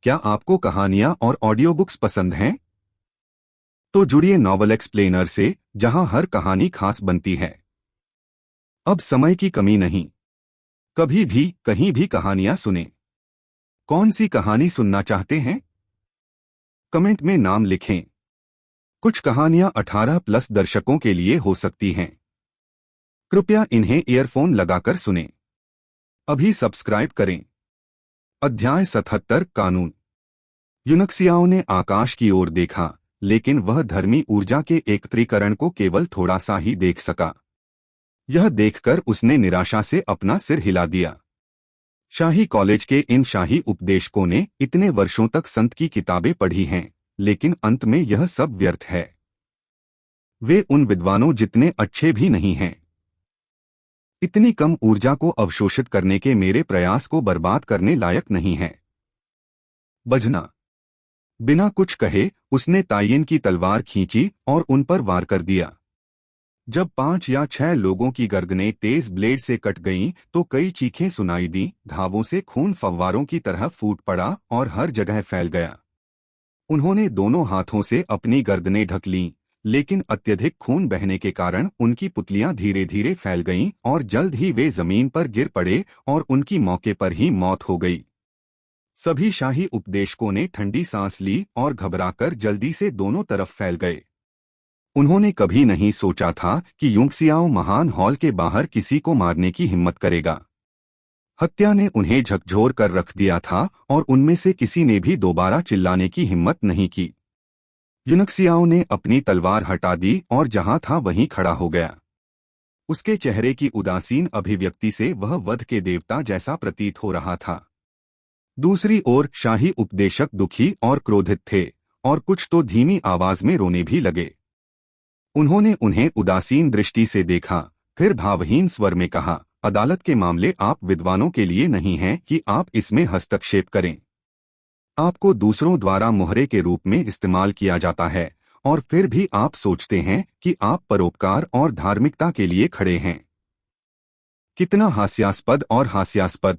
क्या आपको कहानियां और ऑडियो बुक्स पसंद हैं? तो जुड़िए नॉवल एक्सप्लेनर से, जहां हर कहानी खास बनती है। अब समय की कमी नहीं, कभी भी कहीं भी कहानियां सुने। कौन सी कहानी सुनना चाहते हैं? कमेंट में नाम लिखें। कुछ कहानियां 18 प्लस दर्शकों के लिए हो सकती हैं। कृपया इन्हें ईयरफोन लगाकर सुनें। अभी सब्सक्राइब करें। अध्याय 77 कानून। यूनक्सियाओं ने आकाश की ओर देखा, लेकिन वह धर्मी ऊर्जा के एकत्रीकरण को केवल थोड़ा सा ही देख सका। यह देखकर उसने निराशा से अपना सिर हिला दिया। शाही कॉलेज के इन शाही उपदेशकों ने इतने वर्षों तक संत की किताबें पढ़ी हैं, लेकिन अंत में यह सब व्यर्थ है। वे उन विद्वानों जितने अच्छे भी नहीं हैं। इतनी कम ऊर्जा को अवशोषित करने के मेरे प्रयास को बर्बाद करने लायक नहीं है। बजना। बिना कुछ कहे उसने तायिन की तलवार खींची और उन पर वार कर दिया। जब 5 या 6 लोगों की गर्दनें तेज ब्लेड से कट गईं, तो कई चीखें सुनाई दी। घावों से खून फव्वारों की तरह फूट पड़ा और हर जगह फैल गया। उन्होंने दोनों हाथों से अपनी गर्दनें ढक लीं, लेकिन अत्यधिक खून बहने के कारण उनकी पुतलियां धीरे धीरे फैल गईं और जल्द ही वे जमीन पर गिर पड़े और उनकी मौके पर ही मौत हो गई। सभी शाही उपदेशकों ने ठंडी सांस ली और घबराकर जल्दी से दोनों तरफ फैल गए। उन्होंने कभी नहीं सोचा था कि यूंगसियाओ महान हॉल के बाहर किसी को मारने की हिम्मत करेगा। हत्या ने उन्हें झकझोर कर रख दिया था और उनमें से किसी ने भी दोबारा चिल्लाने की हिम्मत नहीं की। यूनक्सियाओ ने अपनी तलवार हटा दी और जहां था वहीं खड़ा हो गया। उसके चेहरे की उदासीन अभिव्यक्ति से वह वध के देवता जैसा प्रतीत हो रहा था। दूसरी ओर शाही उपदेशक दुखी और क्रोधित थे, और कुछ तो धीमी आवाज में रोने भी लगे। उन्होंने उन्हें उदासीन दृष्टि से देखा, फिर भावहीन स्वर में कहा, अदालत के मामले आप विद्वानों के लिए नहीं हैं कि आप इसमें हस्तक्षेप करें। आपको दूसरों द्वारा मोहरे के रूप में इस्तेमाल किया जाता है, और फिर भी आप सोचते हैं कि आप परोपकार और धार्मिकता के लिए खड़े हैं। कितना हास्यास्पद और हास्यास्पद।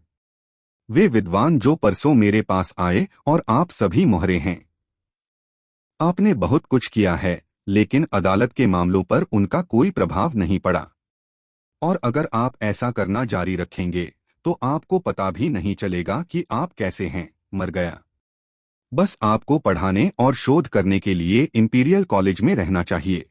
वे विद्वान जो परसों मेरे पास आए और आप सभी मोहरे हैं। आपने बहुत कुछ किया है, लेकिन अदालत के मामलों पर उनका कोई प्रभाव नहीं पड़ा। और अगर आप ऐसा करना जारी रखेंगे, तो आपको पता भी नहीं चलेगा कि आप कैसे हैं। मर गया। बस आपको पढ़ाने और शोध करने के लिए इंपीरियल कॉलेज में रहना चाहिए।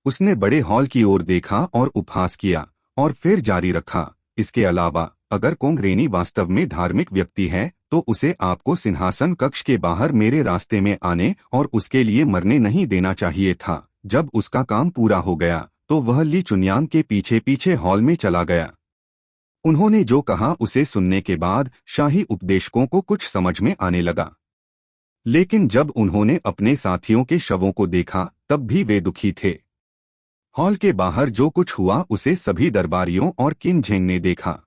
उसने बड़े हॉल की ओर देखा और उपहास किया, और फिर जारी रखा, इसके अलावा अगर कोंगरेनी वास्तव में धार्मिक व्यक्ति है, तो उसे आपको सिंहासन कक्ष के बाहर मेरे रास्ते में आने और उसके लिए मरने नहीं देना चाहिए था। जब उसका काम पूरा हो गया, तो वह ली चुन्यांग के पीछे पीछे हॉल में चला गया। उन्होंने जो कहा उसे सुनने के बाद शाही उपदेशकों को कुछ समझ में आने लगा। लेकिन जब उन्होंने अपने साथियों के शवों को देखा, तब भी वे दुखी थे। हॉल के बाहर जो कुछ हुआ उसे सभी दरबारियों और किन झेंग ने देखा।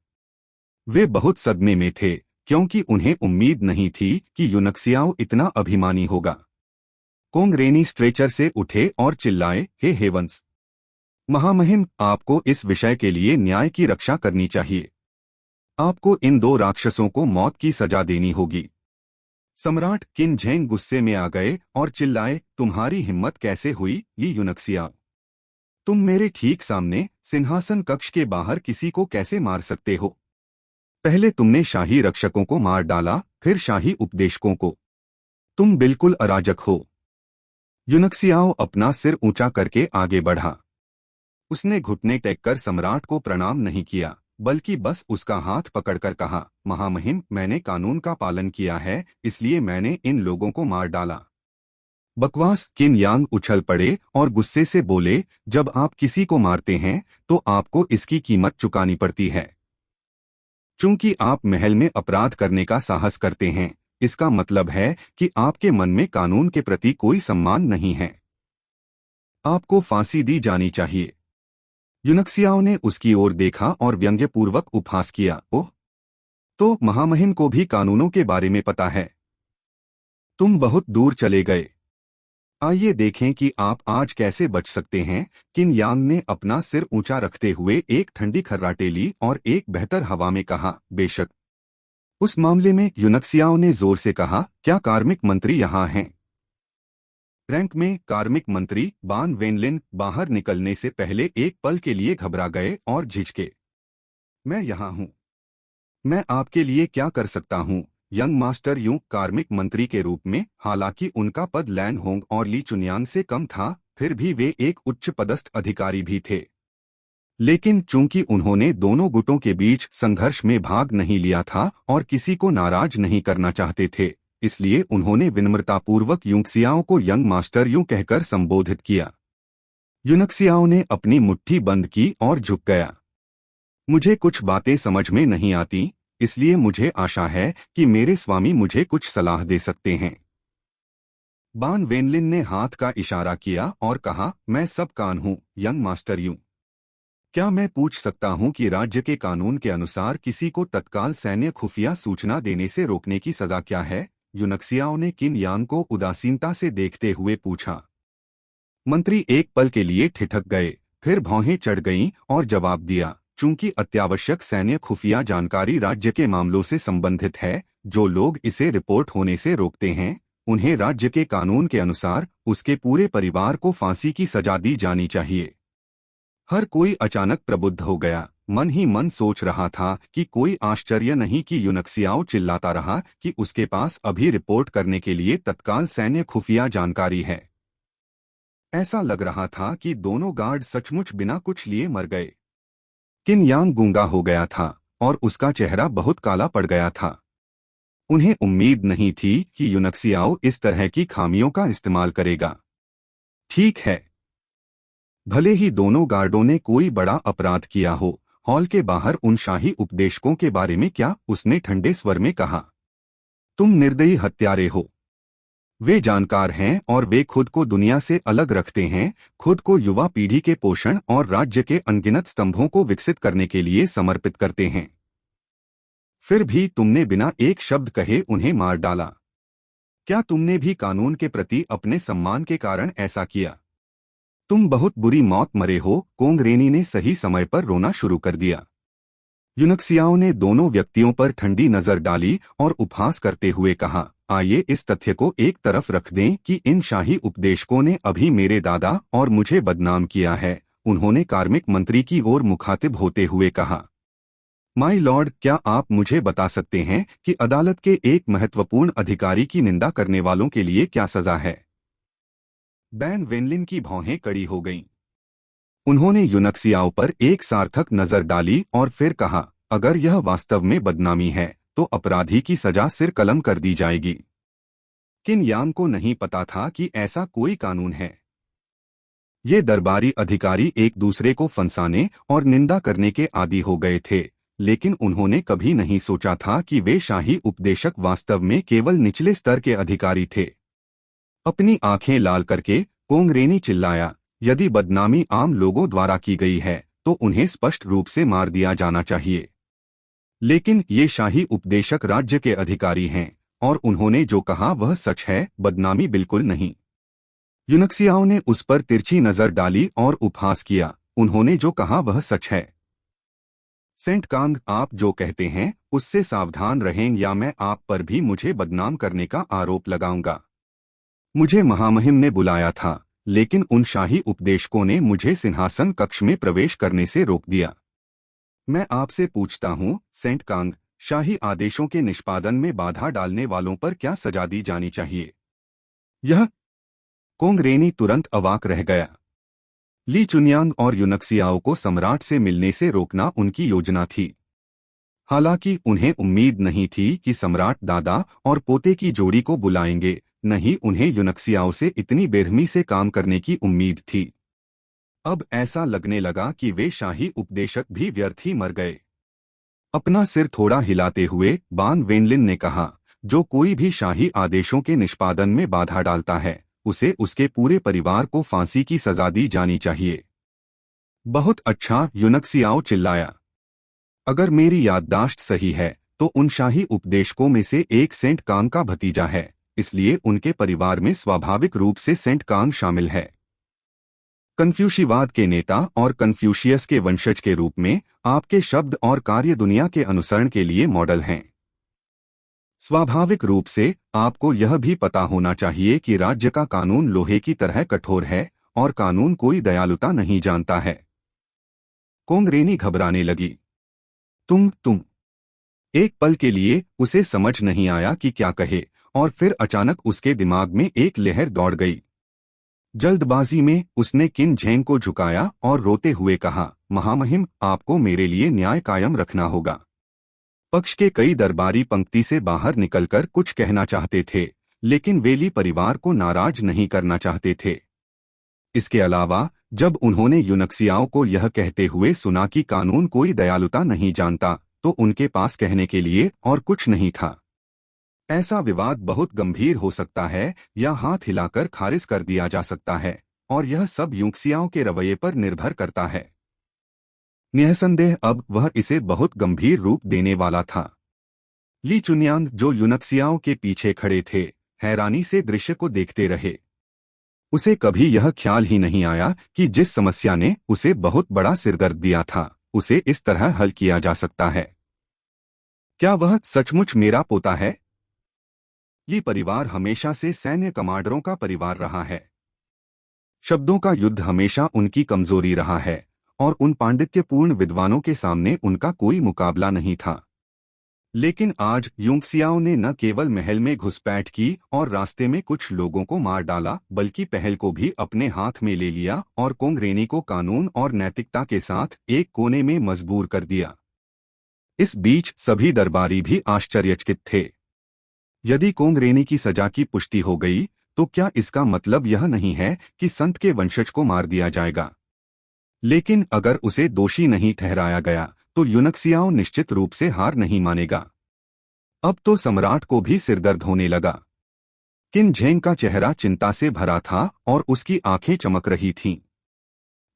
वे बहुत सदमे में थे, क्योंकि उन्हें उम्मीद नहीं थी कि यूनक्सियाओ इतना अभिमानी होगा। कोंगरेनी स्ट्रेचर से उठे और चिल्लाए, हे हेवंस! महामहिम, आपको इस विषय के लिए न्याय की रक्षा करनी चाहिए। आपको इन 2 राक्षसों को मौत की सजा देनी होगी। सम्राट किन झेंग गुस्से में आ गए और चिल्लाए, तुम्हारी हिम्मत कैसे हुई, ये यूनक्सियाओ? तुम मेरे ठीक सामने सिंहासन कक्ष के बाहर किसी को कैसे मार सकते हो? पहले तुमने शाही रक्षकों को मार डाला, फिर शाही उपदेशकों को। तुम बिल्कुल अराजक हो। यूनक्सियाओ अपना सिर ऊंचा करके आगे बढ़ा। उसने घुटने टेककर सम्राट को प्रणाम नहीं किया, बल्कि बस उसका हाथ पकड़कर कहा, महामहिम, मैंने कानून का पालन किया है, इसलिए मैंने इन लोगों को मार डाला। बकवास। किन यांग उछल पड़े और गुस्से से बोले, जब आप किसी को मारते हैं, तो आपको इसकी कीमत चुकानी पड़ती है। चूंकि आप महल में अपराध करने का साहस करते हैं, इसका मतलब है कि आपके मन में कानून के प्रति कोई सम्मान नहीं है। आपको फांसी दी जानी चाहिए। यूनक्सियाओ ने उसकी ओर देखा और व्यंग्यपूर्वक उपहास किया, ओह! तो महामहिम को भी कानूनों के बारे में पता है। तुम बहुत दूर चले गए। आइए देखें कि आप आज कैसे बच सकते हैं। किन यांग ने अपना सिर ऊंचा रखते हुए एक ठंडी खर्राटे ली और एक बेहतर हवा में कहा, बेशक। उस मामले में यूनक्सियाओ ने जोर से कहा, क्या कार्मिक मंत्री यहाँ हैं? रैंक में कार्मिक मंत्री बान वेनलिन बाहर निकलने से पहले एक पल के लिए घबरा गए और झिझके। मैं यहाँ हूँ। मैं आपके लिए क्या कर सकता हूँ? यंग मास्टर यूं कार्मिक मंत्री के रूप में, हालांकि उनका पद लैन होंग और ली चुनियान से कम था, फिर भी वे एक उच्च पदस्थ अधिकारी भी थे। लेकिन चूंकि उन्होंने दोनों गुटों के बीच संघर्ष में भाग नहीं लिया था और किसी को नाराज नहीं करना चाहते थे, इसलिए उन्होंने विनम्रतापूर्वक यूनक्सियाओ को यंग मास्टर यूं कहकर संबोधित किया। यूनक्सियाओ ने अपनी मुट्ठी बंद की और झुक गया। मुझे कुछ बातें समझ में नहीं आती, इसलिए मुझे आशा है कि मेरे स्वामी मुझे कुछ सलाह दे सकते हैं। बान वेनलिन ने हाथ का इशारा किया और कहा, मैं सब कान हूँ यंग मास्टर यूं। क्या मैं पूछ सकता हूं कि राज्य के कानून के अनुसार किसी को तत्काल सैन्य खुफिया सूचना देने से रोकने की सजा क्या है? यूनक्सियाओ ने किन यांग को उदासीनता से देखते हुए पूछा। मंत्री एक पल के लिए ठिठक गए, फिर भौहें चढ़ गईं और जवाब दिया, चूंकि अत्यावश्यक सैन्य खुफिया जानकारी राज्य के मामलों से संबंधित है, जो लोग इसे रिपोर्ट होने से रोकते हैं, उन्हें राज्य के कानून के अनुसार उसके पूरे परिवार को फांसी की सजा दी जानी चाहिए। हर कोई अचानक प्रबुद्ध हो गया, मन ही मन सोच रहा था कि कोई आश्चर्य नहीं कि यूनक्सियाओ चिल्लाता रहा कि उसके पास अभी रिपोर्ट करने के लिए तत्काल सैन्य खुफिया जानकारी है। ऐसा लग रहा था कि दोनों गार्ड सचमुच बिना कुछ लिए मर गए। किन यांग गूंगा हो गया था और उसका चेहरा बहुत काला पड़ गया था। उन्हें उम्मीद नहीं थी कि यूनक्सियाओ इस तरह की खामियों का इस्तेमाल करेगा। ठीक है, भले ही दोनों गार्डों ने कोई बड़ा अपराध किया हो, हॉल के बाहर उन शाही उपदेशकों के बारे में क्या? उसने ठंडे स्वर में कहा। तुम निर्दयी हत्यारे हो। वे जानकार हैं और वे खुद को दुनिया से अलग रखते हैं, खुद को युवा पीढ़ी के पोषण और राज्य के अनगिनत स्तंभों को विकसित करने के लिए समर्पित करते हैं। फिर भी तुमने बिना एक शब्द कहे उन्हें मार डाला। क्या तुमने भी कानून के प्रति अपने सम्मान के कारण ऐसा किया? तुम बहुत बुरी मौत मरे हो। कोंगरेनी ने सही समय पर रोना शुरू कर दिया। यूनक्सियाओ ने दोनों व्यक्तियों पर ठंडी नजर डाली और उपहास करते हुए कहा, आइए इस तथ्य को एक तरफ रख दें कि इन शाही उपदेशकों ने अभी मेरे दादा और मुझे बदनाम किया है। उन्होंने कार्मिक मंत्री की ओर मुखातिब होते हुए कहा, माय लॉर्ड, क्या आप मुझे बता सकते हैं कि अदालत के एक महत्वपूर्ण अधिकारी की निंदा करने वालों के लिए क्या सजा है? बैन वेनलिन की भौहें कड़ी हो गईं। उन्होंने यूनक्सियाओ पर एक सार्थक नजर डाली और फिर कहा, अगर यह वास्तव में बदनामी है तो अपराधी की सजा सिर कलम कर दी जाएगी। किन यांग को नहीं पता था कि ऐसा कोई कानून है। ये दरबारी अधिकारी एक दूसरे को फंसाने और निंदा करने के आदी हो गए थे, लेकिन उन्होंने कभी नहीं सोचा था कि वे शाही उपदेशक वास्तव में केवल निचले स्तर के अधिकारी थे। अपनी आंखें लाल करके कोंगरेनी चिल्लाया, यदि बदनामी आम लोगों द्वारा की गई है तो उन्हें स्पष्ट रूप से मार दिया जाना चाहिए। लेकिन ये शाही उपदेशक राज्य के अधिकारी हैं और उन्होंने जो कहा वह सच है, बदनामी बिल्कुल नहीं। यूनक्सियाओ ने उस पर तिरछी नजर डाली और उपहास किया, उन्होंने जो कहा वह सच है। सेंट कांग, आप जो कहते हैं उससे सावधान रहें या मैं आप पर भी मुझे बदनाम करने का आरोप लगाऊंगा। मुझे महामहिम ने बुलाया था, लेकिन उन शाही उपदेशकों ने मुझे सिंहासन कक्ष में प्रवेश करने से रोक दिया। मैं आपसे पूछता हूँ सेंट कांग, शाही आदेशों के निष्पादन में बाधा डालने वालों पर क्या सजा दी जानी चाहिए? यह कोंगरेनी तुरंत अवाक रह गया। ली चुनियांग और यूनक्सियाओ को सम्राट से मिलने से रोकना उनकी योजना थी। हालांकि उन्हें उम्मीद नहीं थी कि सम्राट दादा और पोते की जोड़ी को बुलाएंगे, नहीं उन्हें यूनक्सियाओ से इतनी बेरहमी से काम करने की उम्मीद थी। अब ऐसा लगने लगा कि वे शाही उपदेशक भी व्यर्थ ही मर गए। अपना सिर थोड़ा हिलाते हुए बान वेनलिन ने कहा, जो कोई भी शाही आदेशों के निष्पादन में बाधा डालता है उसे उसके पूरे परिवार को फांसी की सजा दी जानी चाहिए। बहुत अच्छा, यूनक्सियाओ चिल्लाया। अगर मेरी याददाश्त सही है तो उन शाही उपदेशकों में से एक सेंट कांग का भतीजा है, इसलिए उनके परिवार में स्वाभाविक रूप से सेंट कांग शामिल है। कन्फ्यूशीवाद के नेता और कन्फ्यूशियस के वंशज के रूप में आपके शब्द और कार्य दुनिया के अनुसरण के लिए मॉडल हैं। स्वाभाविक रूप से आपको यह भी पता होना चाहिए कि राज्य का कानून लोहे की तरह कठोर है और कानून कोई दयालुता नहीं जानता है। कोंगरेनी घबराने लगी। तुम। एक पल के लिए उसे समझ नहीं आया कि क्या कहे, और फिर अचानक उसके दिमाग में एक लहर दौड़ गई। जल्दबाजी में उसने किन झेंग को झुकाया और रोते हुए कहा, महामहिम, आपको मेरे लिए न्याय कायम रखना होगा। पक्ष के कई दरबारी पंक्ति से बाहर निकलकर कुछ कहना चाहते थे, लेकिन वेली परिवार को नाराज नहीं करना चाहते थे। इसके अलावा जब उन्होंने यूनक्सियाओं को यह कहते हुए सुना कि कानून कोई दयालुता नहीं जानता, तो उनके पास कहने के लिए और कुछ नहीं था। ऐसा विवाद बहुत गंभीर हो सकता है या हाथ हिलाकर खारिज कर दिया जा सकता है, और यह सब यूनक्सियाओं के रवैये पर निर्भर करता है। निःसंदेह अब वह इसे बहुत गंभीर रूप देने वाला था। ली चुनयांग, जो यूनक्सियाओं के पीछे खड़े थे, हैरानी से दृश्य को देखते रहे। उसे कभी यह ख्याल ही नहीं आया कि जिस समस्या ने उसे बहुत बड़ा सिरदर्द दिया था, उसे इस तरह हल किया जा सकता है। क्या वह सचमुच मेरा पोता है? ये परिवार हमेशा से सैन्य कमांडरों का परिवार रहा है। शब्दों का युद्ध हमेशा उनकी कमजोरी रहा है, और उन पांडित्यपूर्ण विद्वानों के सामने उनका कोई मुकाबला नहीं था। लेकिन आज यूनक्सियाओं ने न केवल महल में घुसपैठ की और रास्ते में कुछ लोगों को मार डाला, बल्कि पहल को भी अपने हाथ में ले लिया और कोंगरेनी को कानून और नैतिकता के साथ एक कोने में मजबूर कर दिया। इस बीच सभी दरबारी भी आश्चर्यचकित थे। यदि कोंगरेनी की सजा की पुष्टि हो गई, तो क्या इसका मतलब यह नहीं है कि संत के वंशज को मार दिया जाएगा? लेकिन अगर उसे दोषी नहीं ठहराया गया, तो यूनक्सियाओं निश्चित रूप से हार नहीं मानेगा। अब तो सम्राट को भी सिरदर्द होने लगा। किन झेंग का चेहरा चिंता से भरा था और उसकी आंखें चमक रही थीं।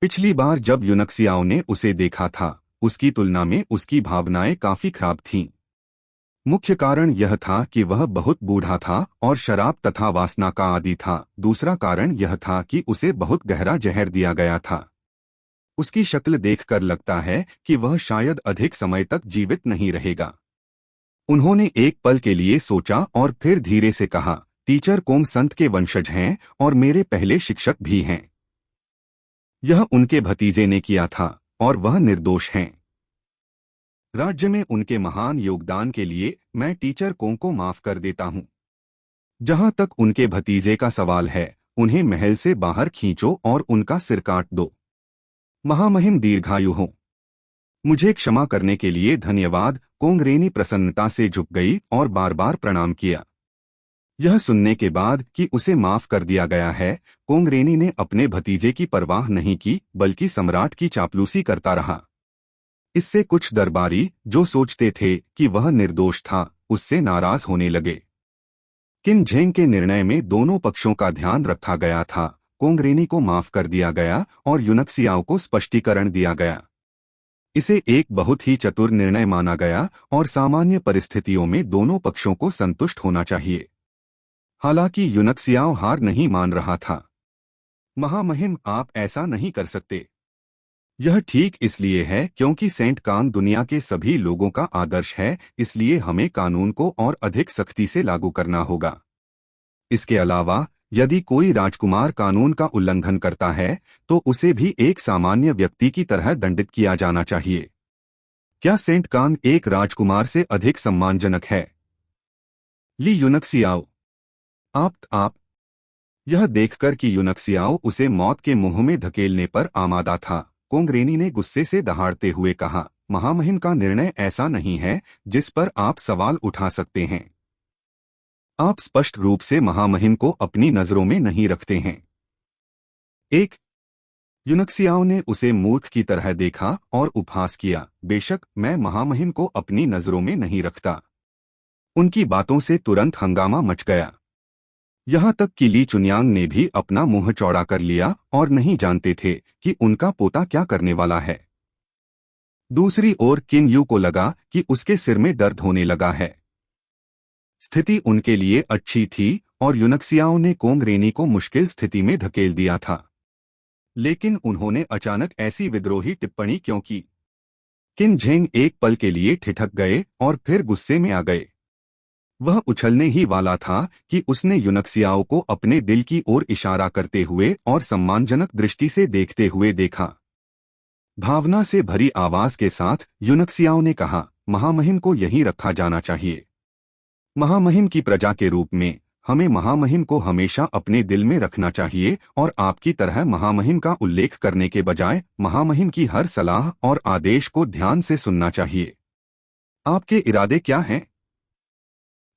पिछली बार जब यूनक्सियाओं ने उसे देखा था, उसकी तुलना में उसकी भावनाएं काफी खराब थीं। मुख्य कारण यह था कि वह बहुत बूढ़ा था और शराब तथा वासना का आदी था। दूसरा कारण यह था कि उसे बहुत गहरा जहर दिया गया था। उसकी शक्ल देखकर लगता है कि वह शायद अधिक समय तक जीवित नहीं रहेगा। उन्होंने एक पल के लिए सोचा और फिर धीरे से कहा, टीचर कोंग संत के वंशज हैं और मेरे पहले शिक्षक भी हैं। यह उनके भतीजे ने किया था और वह निर्दोष हैं। राज्य में उनके महान योगदान के लिए मैं टीचर कोंग को माफ कर देता हूं। जहां तक उनके भतीजे का सवाल है, उन्हें महल से बाहर खींचो और उनका सिर काट दो। महामहिम दीर्घायु हो। मुझे क्षमा करने के लिए धन्यवाद। कोंगरेनी प्रसन्नता से झुक गई और बार बार प्रणाम किया। यह सुनने के बाद कि उसे माफ कर दिया गया है, कोंगरेनी ने अपने भतीजे की परवाह नहीं की, बल्कि सम्राट की चापलूसी करता रहा। इससे कुछ दरबारी, जो सोचते थे कि वह निर्दोष था, उससे नाराज होने लगे। किन झेंग के निर्णय में दोनों पक्षों का ध्यान रखा गया था। कोंगरेनी को माफ कर दिया गया और यूनक्सियाओं को स्पष्टीकरण दिया गया। इसे एक बहुत ही चतुर निर्णय माना गया और सामान्य परिस्थितियों में दोनों पक्षों को संतुष्ट होना चाहिए। हालांकि यूनक्सियाओं हार नहीं मान रहा था। महामहिम, आप ऐसा नहीं कर सकते। यह ठीक इसलिए है क्योंकि सेंट कांग दुनिया के सभी लोगों का आदर्श है, इसलिए हमें कानून को और अधिक सख्ती से लागू करना होगा। इसके अलावा यदि कोई राजकुमार कानून का उल्लंघन करता है, तो उसे भी एक सामान्य व्यक्ति की तरह दंडित किया जाना चाहिए। क्या सेंट कांग एक राजकुमार से अधिक सम्मानजनक है? ली यूनक्सियाओ, आप। यह देखकर कि यूनक्सियाओ उसे मौत के मुंह में धकेलने पर आमादा था, कोंगरेनी ने गुस्से से दहाड़ते हुए कहा, महामहिम का निर्णय ऐसा नहीं है जिस पर आप सवाल उठा सकते हैं। आप स्पष्ट रूप से महामहिम को अपनी नजरों में नहीं रखते हैं। एक यूनक्सियाओं ने उसे मूर्ख की तरह देखा और उपहास किया। बेशक मैं महामहिम को अपनी नजरों में नहीं रखता। उनकी बातों से तुरंत हंगामा मच गया। यहां तक कि ली चुनयांग ने भी अपना मुंह चौड़ा कर लिया और नहीं जानते थे कि उनका पोता क्या करने वाला है। दूसरी ओर किन यू को लगा कि उसके सिर में दर्द होने लगा है। स्थिति उनके लिए अच्छी थी और यूनक्सियाओं ने कोंगरेनी को मुश्किल स्थिति में धकेल दिया था। लेकिन उन्होंने अचानक ऐसी विद्रोही टिप्पणी क्यों की? किन झेंग एक पल के लिए ठिठक गए और फिर गुस्से में आ गए। वह उछलने ही वाला था कि उसने युनक्सियाओ को अपने दिल की ओर इशारा करते हुए और सम्मानजनक दृष्टि से देखते हुए देखा। भावना से भरी आवाज के साथ युनक्सियाओ ने कहा, महामहिम को यहीं रखा जाना चाहिए। महामहिम की प्रजा के रूप में हमें महामहिम को हमेशा अपने दिल में रखना चाहिए और आपकी तरह महामहिम का उल्लेख करने के बजाय महामहिम की हर सलाह और आदेश को ध्यान से सुनना चाहिए। आपके इरादे क्या हैं?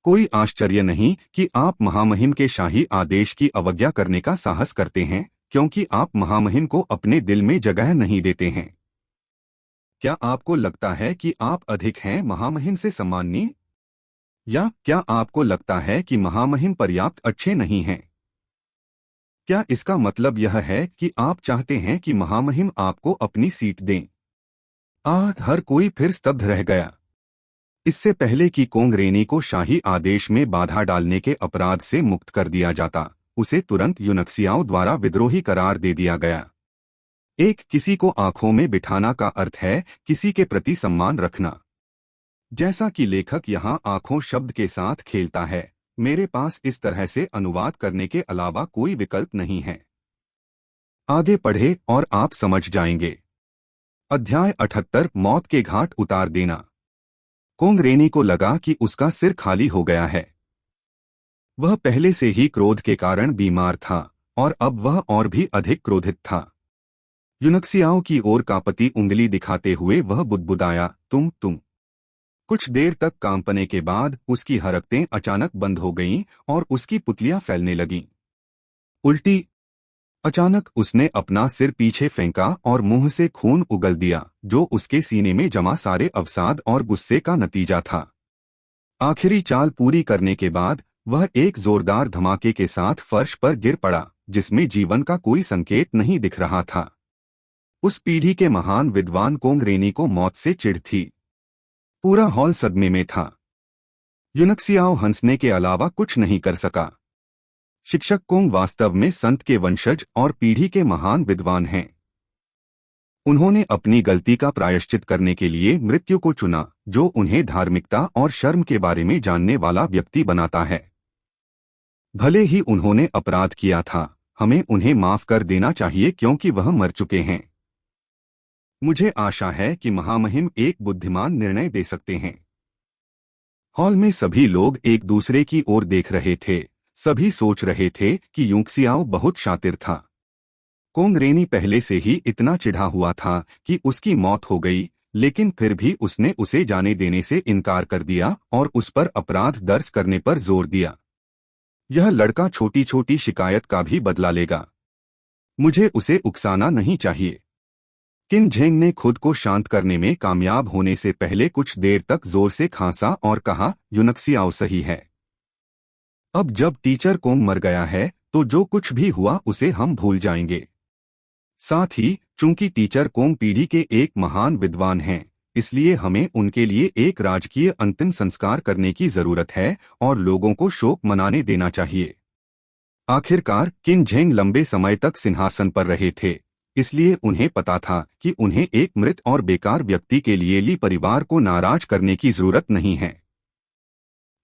कोई आश्चर्य नहीं कि आप महामहिम के शाही आदेश की अवज्ञा करने का साहस करते हैं, क्योंकि आप महामहिम को अपने दिल में जगह नहीं देते हैं। क्या आपको लगता है कि आप अधिक हैं महामहिम से सम्माननीय? या क्या आपको लगता है कि महामहिम पर्याप्त अच्छे नहीं हैं? क्या इसका मतलब यह है कि आप चाहते हैं कि महामहिम आपको अपनी सीट दें? हर कोई फिर स्तब्ध रह गया। इससे पहले कि कोंगरेनी को शाही आदेश में बाधा डालने के अपराध से मुक्त कर दिया जाता, उसे तुरंत युनक्सियाओं द्वारा विद्रोही करार दे दिया गया। एक किसी को आंखों में बिठाना का अर्थ है किसी के प्रति सम्मान रखना। जैसा कि लेखक यहाँ आंखों शब्द के साथ खेलता है, मेरे पास इस तरह से अनुवाद करने के अलावा कोई विकल्प नहीं है। आगे पढ़े और आप समझ जाएंगे। अध्याय 78 मौत के घाट उतार देना। कोंगरेनी को लगा कि उसका सिर खाली हो गया है। वह पहले से ही क्रोध के कारण बीमार था और अब वह और भी अधिक क्रोधित था। युनक्सियाओं की ओर कांपती उंगली दिखाते हुए वह बुदबुदाया, तुम। कुछ देर तक कांपने के बाद उसकी हरकतें अचानक बंद हो गईं और उसकी पुतलियां फैलने लगीं। उल्टी। अचानक उसने अपना सिर पीछे फेंका और मुंह से खून उगल दिया, जो उसके सीने में जमा सारे अवसाद और गुस्से का नतीजा था। आखिरी चाल पूरी करने के बाद वह एक जोरदार धमाके के साथ फर्श पर गिर पड़ा, जिसमें जीवन का कोई संकेत नहीं दिख रहा था। उस पीढ़ी के महान विद्वान कोंगरेनी को मौत से चिढ़ थी। पूरा हॉल सदमे में था। युनक्सियाओ हंसने के अलावा कुछ नहीं कर सका। शिक्षक कोंग वास्तव में संत के वंशज और पीढ़ी के महान विद्वान हैं। उन्होंने अपनी गलती का प्रायश्चित करने के लिए मृत्यु को चुना, जो उन्हें धार्मिकता और शर्म के बारे में जानने वाला व्यक्ति बनाता है। भले ही उन्होंने अपराध किया था, हमें उन्हें माफ कर देना चाहिए क्योंकि वह मर चुके हैं। मुझे आशा है कि महामहिम एक बुद्धिमान निर्णय दे सकते हैं। हॉल में सभी लोग एक दूसरे की ओर देख रहे थे। सभी सोच रहे थे कि युनक्सियाओ बहुत शातिर था। कोंगरेनी पहले से ही इतना चिढ़ा हुआ था कि उसकी मौत हो गई, लेकिन फिर भी उसने उसे जाने देने से इनकार कर दिया और उस पर अपराध दर्ज करने पर जोर दिया। यह लड़का छोटी छोटी शिकायत का भी बदला लेगा। मुझे उसे उकसाना नहीं चाहिए। किन झेंग ने खुद को शांत करने में कामयाब होने से पहले कुछ देर तक जोर से खांसा और कहा, युनक्सियाओ सही है। अब जब टीचर कोंग मर गया है तो जो कुछ भी हुआ उसे हम भूल जाएंगे। साथ ही चूंकि टीचर कोंग पीढ़ी के एक महान विद्वान हैं, इसलिए हमें उनके लिए एक राजकीय अंतिम संस्कार करने की जरूरत है और लोगों को शोक मनाने देना चाहिए। आखिरकार किन झेंग लंबे समय तक सिंहासन पर रहे थे, इसलिए उन्हें पता था कि उन्हें एक मृत और बेकार व्यक्ति के लिए ली परिवार को नाराज करने की जरूरत नहीं है।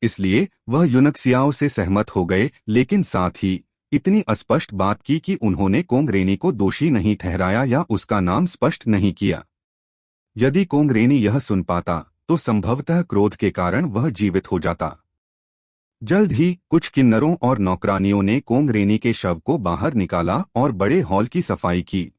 इसलिए वह युनक्सियाओ से सहमत हो गए, लेकिन साथ ही इतनी अस्पष्ट बात की कि उन्होंने कोंगरेनी को दोषी नहीं ठहराया या उसका नाम स्पष्ट नहीं किया। यदि कोंगरेनी यह सुन पाता तो संभवतः क्रोध के कारण वह जीवित हो जाता। जल्द ही कुछ किन्नरों और नौकरानियों ने कोंगरेनी के शव को बाहर निकाला और बड़े हॉल की सफाई की।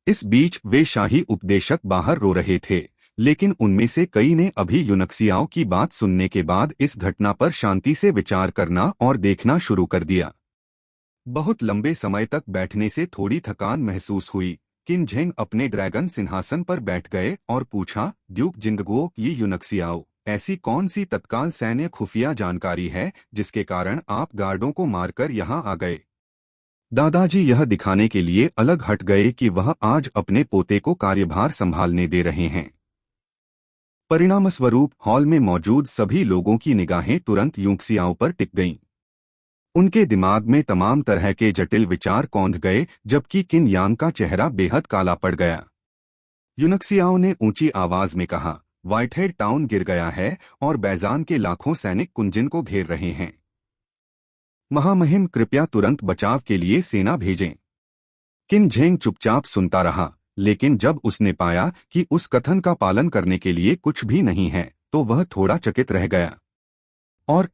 इस बीच वे शाही उपदेशक बाहर रो रहे थे, लेकिन उनमें से कई ने अभी युनक्सियाओ की बात सुनने के बाद इस घटना पर शांति से विचार करना और देखना शुरू कर दिया। बहुत लंबे समय तक बैठने से थोड़ी थकान महसूस हुई। किन झेंग अपने ड्रैगन सिंहासन पर बैठ गए और पूछा, ड्यूक जिंगगुओ, ये युनक्सियाओ, ऐसी कौन सी तत्काल सैन्य खुफिया जानकारी है जिसके कारण आप गार्डों को मारकर यहाँ आ गए? दादाजी यह दिखाने के लिए अलग हट गए कि वह आज अपने पोते को कार्यभार संभालने दे रहे हैं। परिणामस्वरूप हॉल में मौजूद सभी लोगों की निगाहें तुरंत युनक्सियाओ पर टिक गईं। उनके दिमाग में तमाम तरह के जटिल विचार कौंध गए, जबकि किन यांग का चेहरा बेहद काला पड़ गया। युनक्सियाओ ने ऊंची आवाज में कहा, व्हाइटहेड टाउन गिर गया है और बैजान के लाखों सैनिक कुंजिन को घेर रहे हैं। महामहिम, कृपया तुरंत बचाव के लिए सेना भेजें। किन झेंग चुपचाप सुनता रहा, लेकिन जब उसने पाया कि उस कथन का पालन करने के लिए कुछ भी नहीं है, तो वह थोड़ा चकित रह गया। और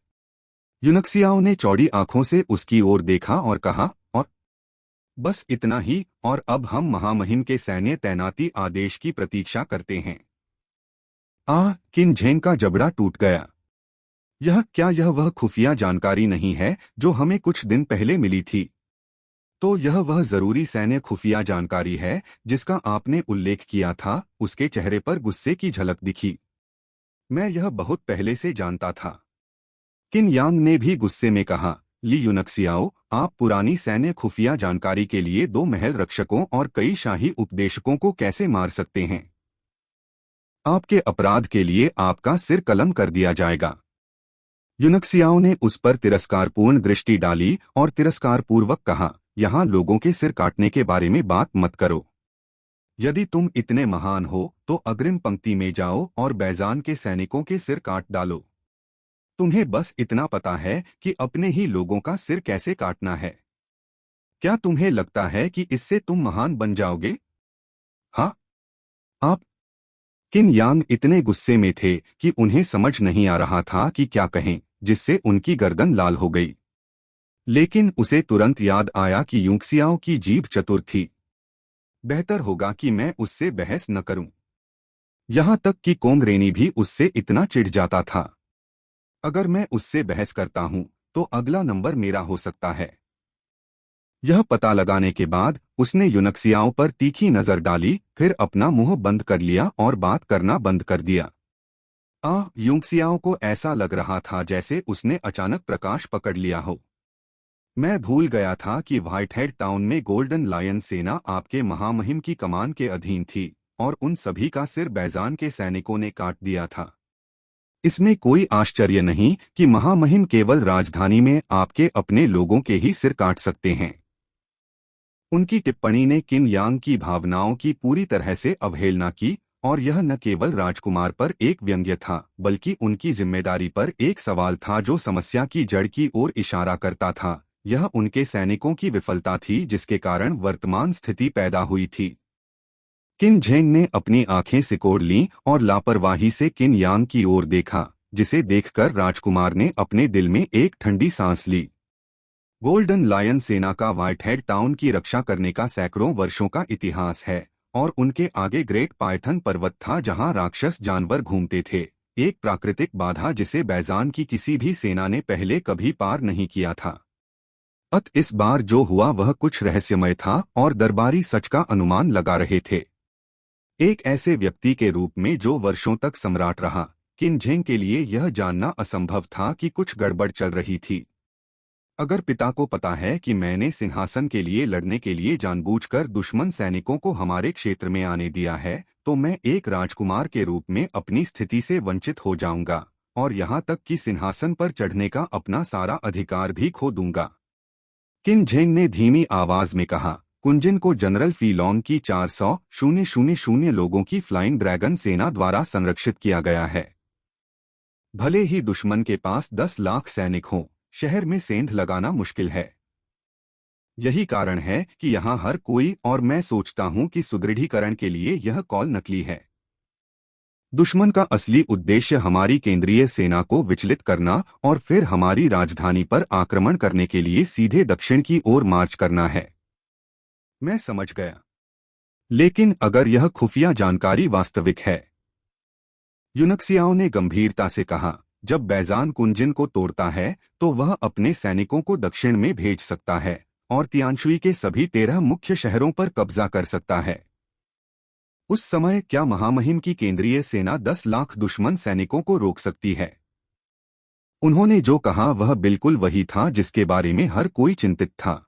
यूनक्सियाओ ने चौड़ी आंखों से उसकी ओर देखा और कहा, और बस इतना ही, और अब हम महामहिम के सैन्य तैनाती आदेश की प्रतीक्षा करते हैं। किन झेंग का जबड़ा टूट गया। यह वह खुफिया जानकारी नहीं है जो हमें कुछ दिन पहले मिली थी? तो यह वह जरूरी सैन्य खुफिया जानकारी है जिसका आपने उल्लेख किया था। उसके चेहरे पर गुस्से की झलक दिखी। मैं यह बहुत पहले से जानता था। किन यांग ने भी गुस्से में कहा, ली यूनक्सियाओ, आप पुरानी सैन्य खुफिया जानकारी के लिए 2 महल रक्षकों और कई शाही उपदेशकों को कैसे मार सकते हैं? आपके अपराध के लिए आपका सिर कलम कर दिया जाएगा। यूनक्सियाओ ने उस पर तिरस्कारपूर्ण दृष्टि डाली और तिरस्कारपूर्वक कहा, यहाँ लोगों के सिर काटने के बारे में बात मत करो। यदि तुम इतने महान हो तो अग्रिम पंक्ति में जाओ और बैजान के सैनिकों के सिर काट डालो। तुम्हें बस इतना पता है कि अपने ही लोगों का सिर कैसे काटना है। क्या तुम्हें लगता है कि इससे तुम महान बन जाओगे? हाँ, आप। किन यांग इतने गुस्से में थे कि उन्हें समझ नहीं आ रहा था कि क्या कहें, जिससे उनकी गर्दन लाल हो गई। लेकिन उसे तुरंत याद आया कि यूनक्सियाओ की जीभ चतुर थी। बेहतर होगा कि मैं उससे बहस न करूं। यहां तक कि कोंगरेनी भी उससे इतना चिढ़ जाता था। अगर मैं उससे बहस करता हूं तो अगला नंबर मेरा हो सकता है। यह पता लगाने के बाद उसने यूनक्सियाओ पर तीखी नजर डाली, फिर अपना मुंह बंद कर लिया और बात करना बंद कर दिया। यूनक्सियाओ को ऐसा लग रहा था जैसे उसने अचानक प्रकाश पकड़ लिया हो। मैं भूल गया था कि व्हाइटहेड टाउन में गोल्डन लायन सेना आपके महामहिम की कमान के अधीन थी और उन सभी का सिर बैजान के सैनिकों ने काट दिया था। इसमें कोई आश्चर्य नहीं कि महामहिम केवल राजधानी में आपके अपने लोगों के ही सिर काट सकते हैं। उनकी टिप्पणी ने किन यांग की भावनाओं की पूरी तरह से अवहेलना की, और यह न केवल राजकुमार पर एक व्यंग्य था बल्कि उनकी जिम्मेदारी पर एक सवाल था जो समस्या की जड़ की ओर इशारा करता था। यह उनके सैनिकों की विफलता थी जिसके कारण वर्तमान स्थिति पैदा हुई थी। किन झेंग ने अपनी आंखें सिकोड़ लीं और लापरवाही से किन यांग की ओर देखा, जिसे देखकर राजकुमार ने अपने दिल में एक ठंडी सांस ली। गोल्डन लायन सेना का व्हाइटहेड टाउन की रक्षा करने का सैकड़ों वर्षों का इतिहास है, और उनके आगे ग्रेट पाइथन पर्वत था जहां राक्षस जानवर घूमते थे, एक प्राकृतिक बाधा जिसे बैजान की किसी भी सेना ने पहले कभी पार नहीं किया था। इस बार जो हुआ वह कुछ रहस्यमय था और दरबारी सच का अनुमान लगा रहे थे। एक ऐसे व्यक्ति के रूप में जो वर्षों तक सम्राट रहा, किन झेंग के लिए यह जानना असंभव था कि कुछ गड़बड़ चल रही थी। अगर पिता को पता है कि मैंने सिंहासन के लिए लड़ने के लिए जानबूझकर दुश्मन सैनिकों को हमारे क्षेत्र में आने दिया है, तो मैं एक राजकुमार के रूप में अपनी स्थिति से वंचित हो जाऊंगा, और यहाँ तक कि सिंहासन पर चढ़ने का अपना सारा अधिकार भी खो दूंगा। किन झेंग ने धीमी आवाज में कहा, कुंजिन को जनरल फीलोंग की 400,000 लोगों की फ्लाइंग ड्रैगन सेना द्वारा संरक्षित किया गया है। भले ही दुश्मन के पास 10 लाख सैनिक हों, शहर में सेंध लगाना मुश्किल है। यही कारण है कि यहाँ हर कोई, और मैं सोचता हूँ कि सुदृढ़ीकरण के लिए यह कॉल नकली है। दुश्मन का असली उद्देश्य हमारी केंद्रीय सेना को विचलित करना और फिर हमारी राजधानी पर आक्रमण करने के लिए सीधे दक्षिण की ओर मार्च करना है। मैं समझ गया। लेकिन अगर यह खुफिया जानकारी वास्तविक है, यूनक्सियाओ ने गंभीरता से कहा, जब बैजान कुंजिन को तोड़ता है तो वह अपने सैनिकों को दक्षिण में भेज सकता है और तियानशुई के सभी 13 मुख्य शहरों पर कब्जा कर सकता है। उस समय क्या महामहिम की केंद्रीय सेना 10 लाख दुश्मन सैनिकों को रोक सकती है? उन्होंने जो कहा वह बिल्कुल वही था जिसके बारे में हर कोई चिंतित था।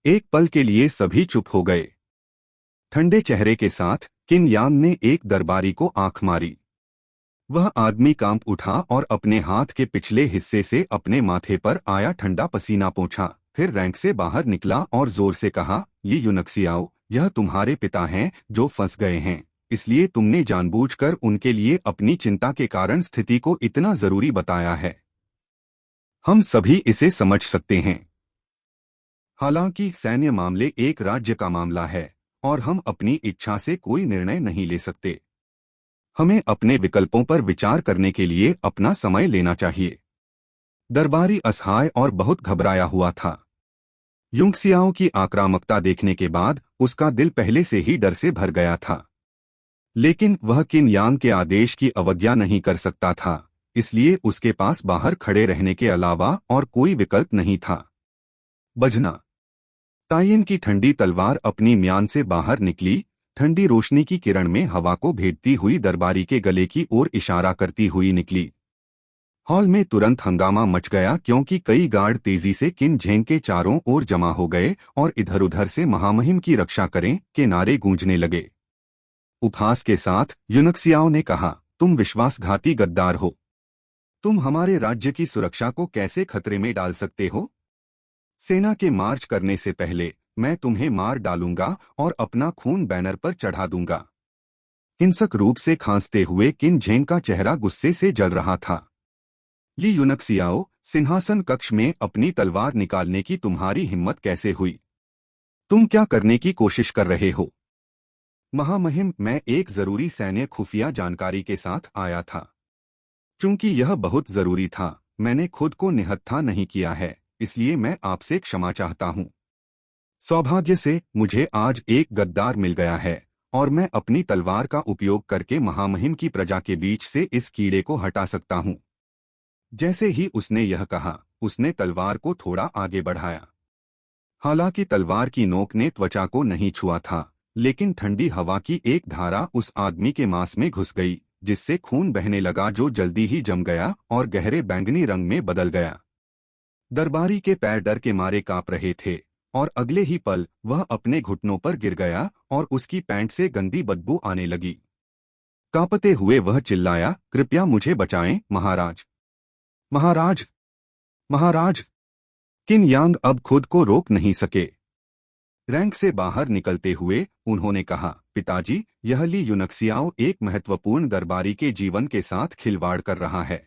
एक पल के लिए सभी चुप हो गए। ठंडे चेहरे के साथ किन यांग ने एक दरबारी को आंख मारी। वह आदमी कांप उठा और अपने हाथ के पिछले हिस्से से अपने माथे पर आया ठंडा पसीना पोंछा, फिर रैंक से बाहर निकला और जोर से कहा, ये यूनक्सियाओ, यह तुम्हारे पिता हैं जो फंस गए हैं। इसलिए तुमने जानबूझकर उनके लिए अपनी चिंता के कारण स्थिति को इतना जरूरी बताया है। हम सभी इसे समझ सकते हैं। हालांकि सैन्य मामले एक राज्य का मामला है और हम अपनी इच्छा से कोई निर्णय नहीं ले सकते। हमें अपने विकल्पों पर विचार करने के लिए अपना समय लेना चाहिए। दरबारी असहाय और बहुत घबराया हुआ था। युंगसियाओ की आक्रामकता देखने के बाद उसका दिल पहले से ही डर से भर गया था। लेकिन वह किन यांग के आदेश की अवज्ञा नहीं कर सकता था, इसलिए उसके पास बाहर खड़े रहने के अलावा और कोई विकल्प नहीं था। बजना। तायिन की ठंडी तलवार अपनी म्यान से बाहर निकली, ठंडी रोशनी की किरण में हवा को भेदती हुई दरबारी के गले की ओर इशारा करती हुई निकली। हॉल में तुरंत हंगामा मच गया क्योंकि कई गार्ड तेजी से किन झेंग के चारों ओर जमा हो गए और इधर उधर से महामहिम की रक्षा करें के नारे गूंजने लगे। उपहास के साथ युनक्सियाओ ने कहा, तुम विश्वासघाती गद्दार हो। तुम हमारे राज्य की सुरक्षा को कैसे खतरे में डाल सकते हो? सेना के मार्च करने से पहले मैं तुम्हें मार डालूंगा और अपना खून बैनर पर चढ़ा दूंगा। हिंसक रूप से खांसते हुए किन झेंग का चेहरा गुस्से से जल रहा था। ली युनक्सियाओ, सिंहासन कक्ष में अपनी तलवार निकालने की तुम्हारी हिम्मत कैसे हुई? तुम क्या करने की कोशिश कर रहे हो? महामहिम, मैं एक जरूरी सैन्य खुफिया जानकारी के साथ आया था। चूंकि यह बहुत जरूरी था, मैंने खुद को निहत्था नहीं किया है, इसलिए मैं आपसे क्षमा चाहता हूँ। सौभाग्य से मुझे आज एक गद्दार मिल गया है और मैं अपनी तलवार का उपयोग करके महामहिम की प्रजा के बीच से इस कीड़े को हटा सकता हूँ। जैसे ही उसने यह कहा, उसने तलवार को थोड़ा आगे बढ़ाया। हालांकि तलवार की नोक ने त्वचा को नहीं छुआ था, लेकिन ठंडी हवा की एक धारा उस आदमी के मांस में घुस गई, जिससे खून बहने लगा जो जल्दी ही जम गया और गहरे बैंगनी रंग में बदल गया। दरबारी के पैर डर के मारे कांप रहे थे और अगले ही पल वह अपने घुटनों पर गिर गया और उसकी पैंट से गंदी बदबू आने लगी। कांपते हुए वह चिल्लाया, कृपया मुझे बचाएं, महाराज। महाराज, महाराज। किन यांग अब खुद को रोक नहीं सके। रैंक से बाहर निकलते हुए उन्होंने कहा, पिताजी, यह ली युनक्सियाओ एक महत्वपूर्ण दरबारी के जीवन के साथ खिलवाड़ कर रहा है।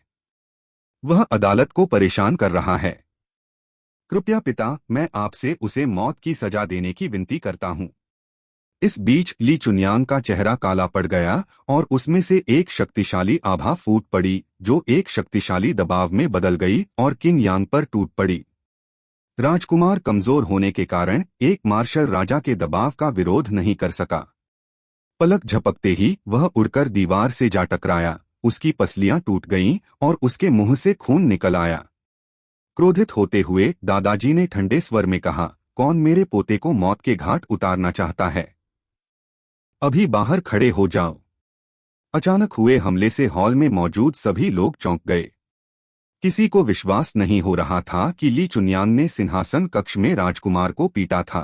वह अदालत को परेशान कर रहा है। कृपया पिता, मैं आपसे उसे मौत की सजा देने की विनती करता हूँ। इस बीच ली चुनयांग का चेहरा काला पड़ गया और उसमें से एक शक्तिशाली आभा फूट पड़ी, जो एक शक्तिशाली दबाव में बदल गई और किन यांग पर टूट पड़ी। राजकुमार कमजोर होने के कारण एक मार्शल राजा के दबाव का विरोध नहीं कर सका। पलक झपकते ही वह उड़कर दीवार से जा टकराया, उसकी पसलियां टूट गईं और उसके मुंह से खून निकल आया। क्रोधित होते हुए दादाजी ने ठंडे स्वर में कहा, कौन मेरे पोते को मौत के घाट उतारना चाहता है? अभी बाहर खड़े हो जाओ। अचानक हुए हमले से हॉल में मौजूद सभी लोग चौंक गए। किसी को विश्वास नहीं हो रहा था कि ली चुनयांग ने सिंहासन कक्ष में राजकुमार को पीटा था।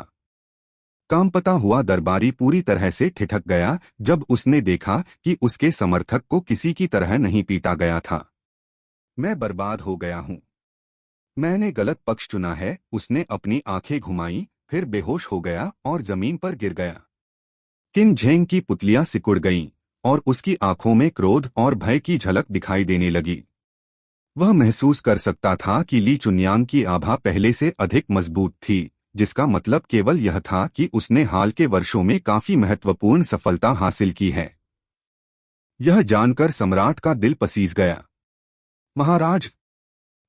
काम पता हुआ दरबारी पूरी तरह से ठिठक गया जब उसने देखा कि उसके समर्थक को किसी की तरह नहीं पीटा गया था। मैं बर्बाद हो गया हूँ। मैंने गलत पक्ष चुना है। उसने अपनी आंखें घुमाई, फिर बेहोश हो गया और जमीन पर गिर गया। किन झेंग की पुतलियां सिकुड़ गईं और उसकी आंखों में क्रोध और भय की झलक दिखाई देने लगी। वह महसूस कर सकता था कि ली चुनयांग की आभा पहले से अधिक मजबूत थी, जिसका मतलब केवल यह था कि उसने हाल के वर्षों में काफी महत्वपूर्ण सफलता हासिल की है। यह जानकर सम्राट का दिल पसीज गया। महाराज,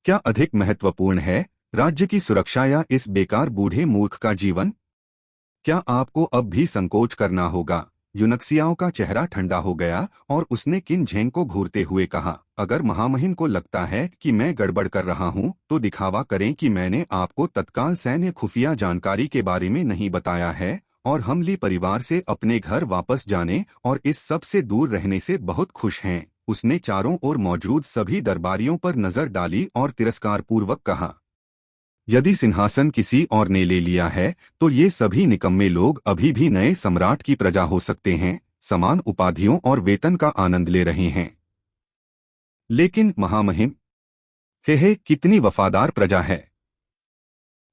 क्या अधिक महत्वपूर्ण है, राज्य की सुरक्षा या इस बेकार बूढ़े मूर्ख का जीवन? क्या आपको अब भी संकोच करना होगा? युनक्सियाओ का चेहरा ठंडा हो गया और उसने किन झेंग को घूरते हुए कहा, अगर महामहिम को लगता है कि मैं गड़बड़ कर रहा हूं, तो दिखावा करें कि मैंने आपको तत्काल सैन्य खुफिया जानकारी के बारे में नहीं बताया है और हम ली परिवार से अपने घर वापस जाने और इस सब से दूर रहने से बहुत खुश हैं। उसने चारों ओर मौजूद सभी दरबारियों पर नजर डाली और तिरस्कारपूर्वक कहा, यदि सिंहासन किसी और ने ले लिया है तो ये सभी निकम्मे लोग अभी भी नए सम्राट की प्रजा हो सकते हैं, समान उपाधियों और वेतन का आनंद ले रहे हैं। लेकिन महामहिम, हे कितनी वफादार प्रजा है।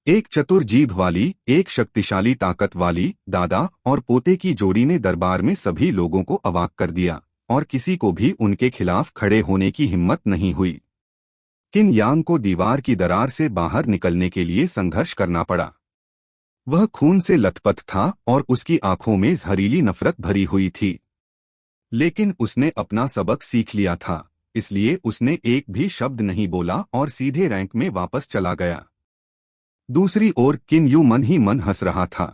एक चतुर जीभ वाली, एक शक्तिशाली ताकत वाली दादा और पोते की जोड़ी ने दरबार में सभी लोगों को अवाक कर दिया और किसी को भी उनके खिलाफ खड़े होने की हिम्मत नहीं हुई। किन यांग को दीवार की दरार से बाहर निकलने के लिए संघर्ष करना पड़ा। वह खून से लथपथ था और उसकी आंखों में जहरीली नफरत भरी हुई थी। लेकिन उसने अपना सबक सीख लिया था, इसलिए उसने एक भी शब्द नहीं बोला और सीधे रैंक में वापस चला गया। दूसरी ओर किन यू मन ही मन हंस रहा था।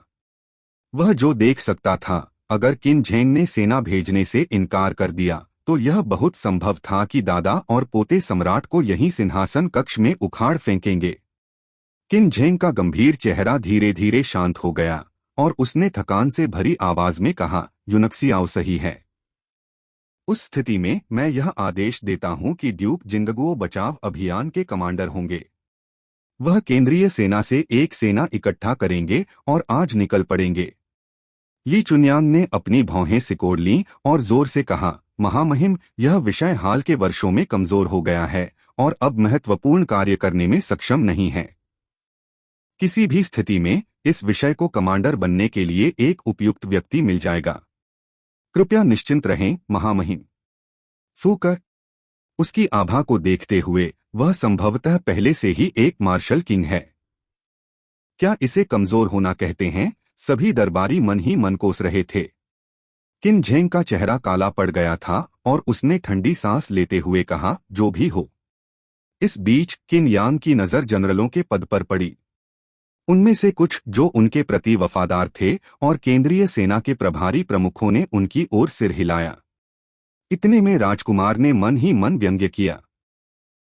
वह जो देख सकता था, अगर किन झेंग ने सेना भेजने से इनकार कर दिया तो यह बहुत संभव था कि दादा और पोते सम्राट को यहीं सिंहासन कक्ष में उखाड़ फेंकेंगे। किन झेंग का गंभीर चेहरा धीरे धीरे शांत हो गया और उसने थकान से भरी आवाज में कहा, यूनक्सियाओ सही है। उस स्थिति में मैं यह आदेश देता हूं कि ड्यूक जिंगगुओ बचाव अभियान के कमांडर होंगे। वह केंद्रीय सेना से एक सेना इकट्ठा करेंगे और आज निकल पड़ेंगे। ली चुनयांग ने अपनी भौहें सिकोड़ लीं और जोर से कहा, महामहिम, यह विषय हाल के वर्षों में कमजोर हो गया है और अब महत्वपूर्ण कार्य करने में सक्षम नहीं है। किसी भी स्थिति में इस विषय को कमांडर बनने के लिए एक उपयुक्त व्यक्ति मिल जाएगा। कृपया निश्चिंत रहें, महामहिम। फूकर उसकी आभा को देखते हुए, वह संभवतः पहले से ही एक मार्शल किंग है। क्या इसे कमजोर होना कहते हैं? सभी दरबारी मन ही मन कोस रहे थे। किन झेंग का चेहरा काला पड़ गया था और उसने ठंडी सांस लेते हुए कहा, जो भी हो। इस बीच किन यांग की नजर जनरलों के पद पर पड़ी। उनमें से कुछ जो उनके प्रति वफादार थे और केंद्रीय सेना के प्रभारी प्रमुखों ने उनकी ओर सिर हिलाया। इतने में राजकुमार ने मन ही मन व्यंग्य किया,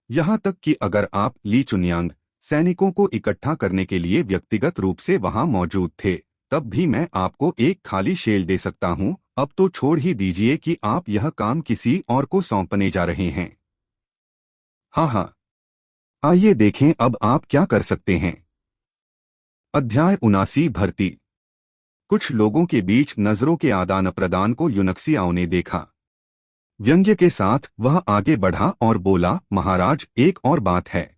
यहां तक कि अगर आप ली चुनयांग सैनिकों को इकट्ठा करने के लिए व्यक्तिगत रूप से वहां मौजूद थे, तब भी मैं आपको एक खाली शेल दे सकता हूं। अब तो छोड़ ही दीजिए कि आप यह काम किसी और को सौंपने जा रहे हैं। हाँ हाँ, आइए देखें अब आप क्या कर सकते हैं। अध्याय 79 भर्ती। कुछ लोगों के बीच नजरों के आदान प्रदान को यूनक्सियाओ ने देखा। व्यंग्य के साथ वह आगे बढ़ा और बोला, महाराज, एक और बात है।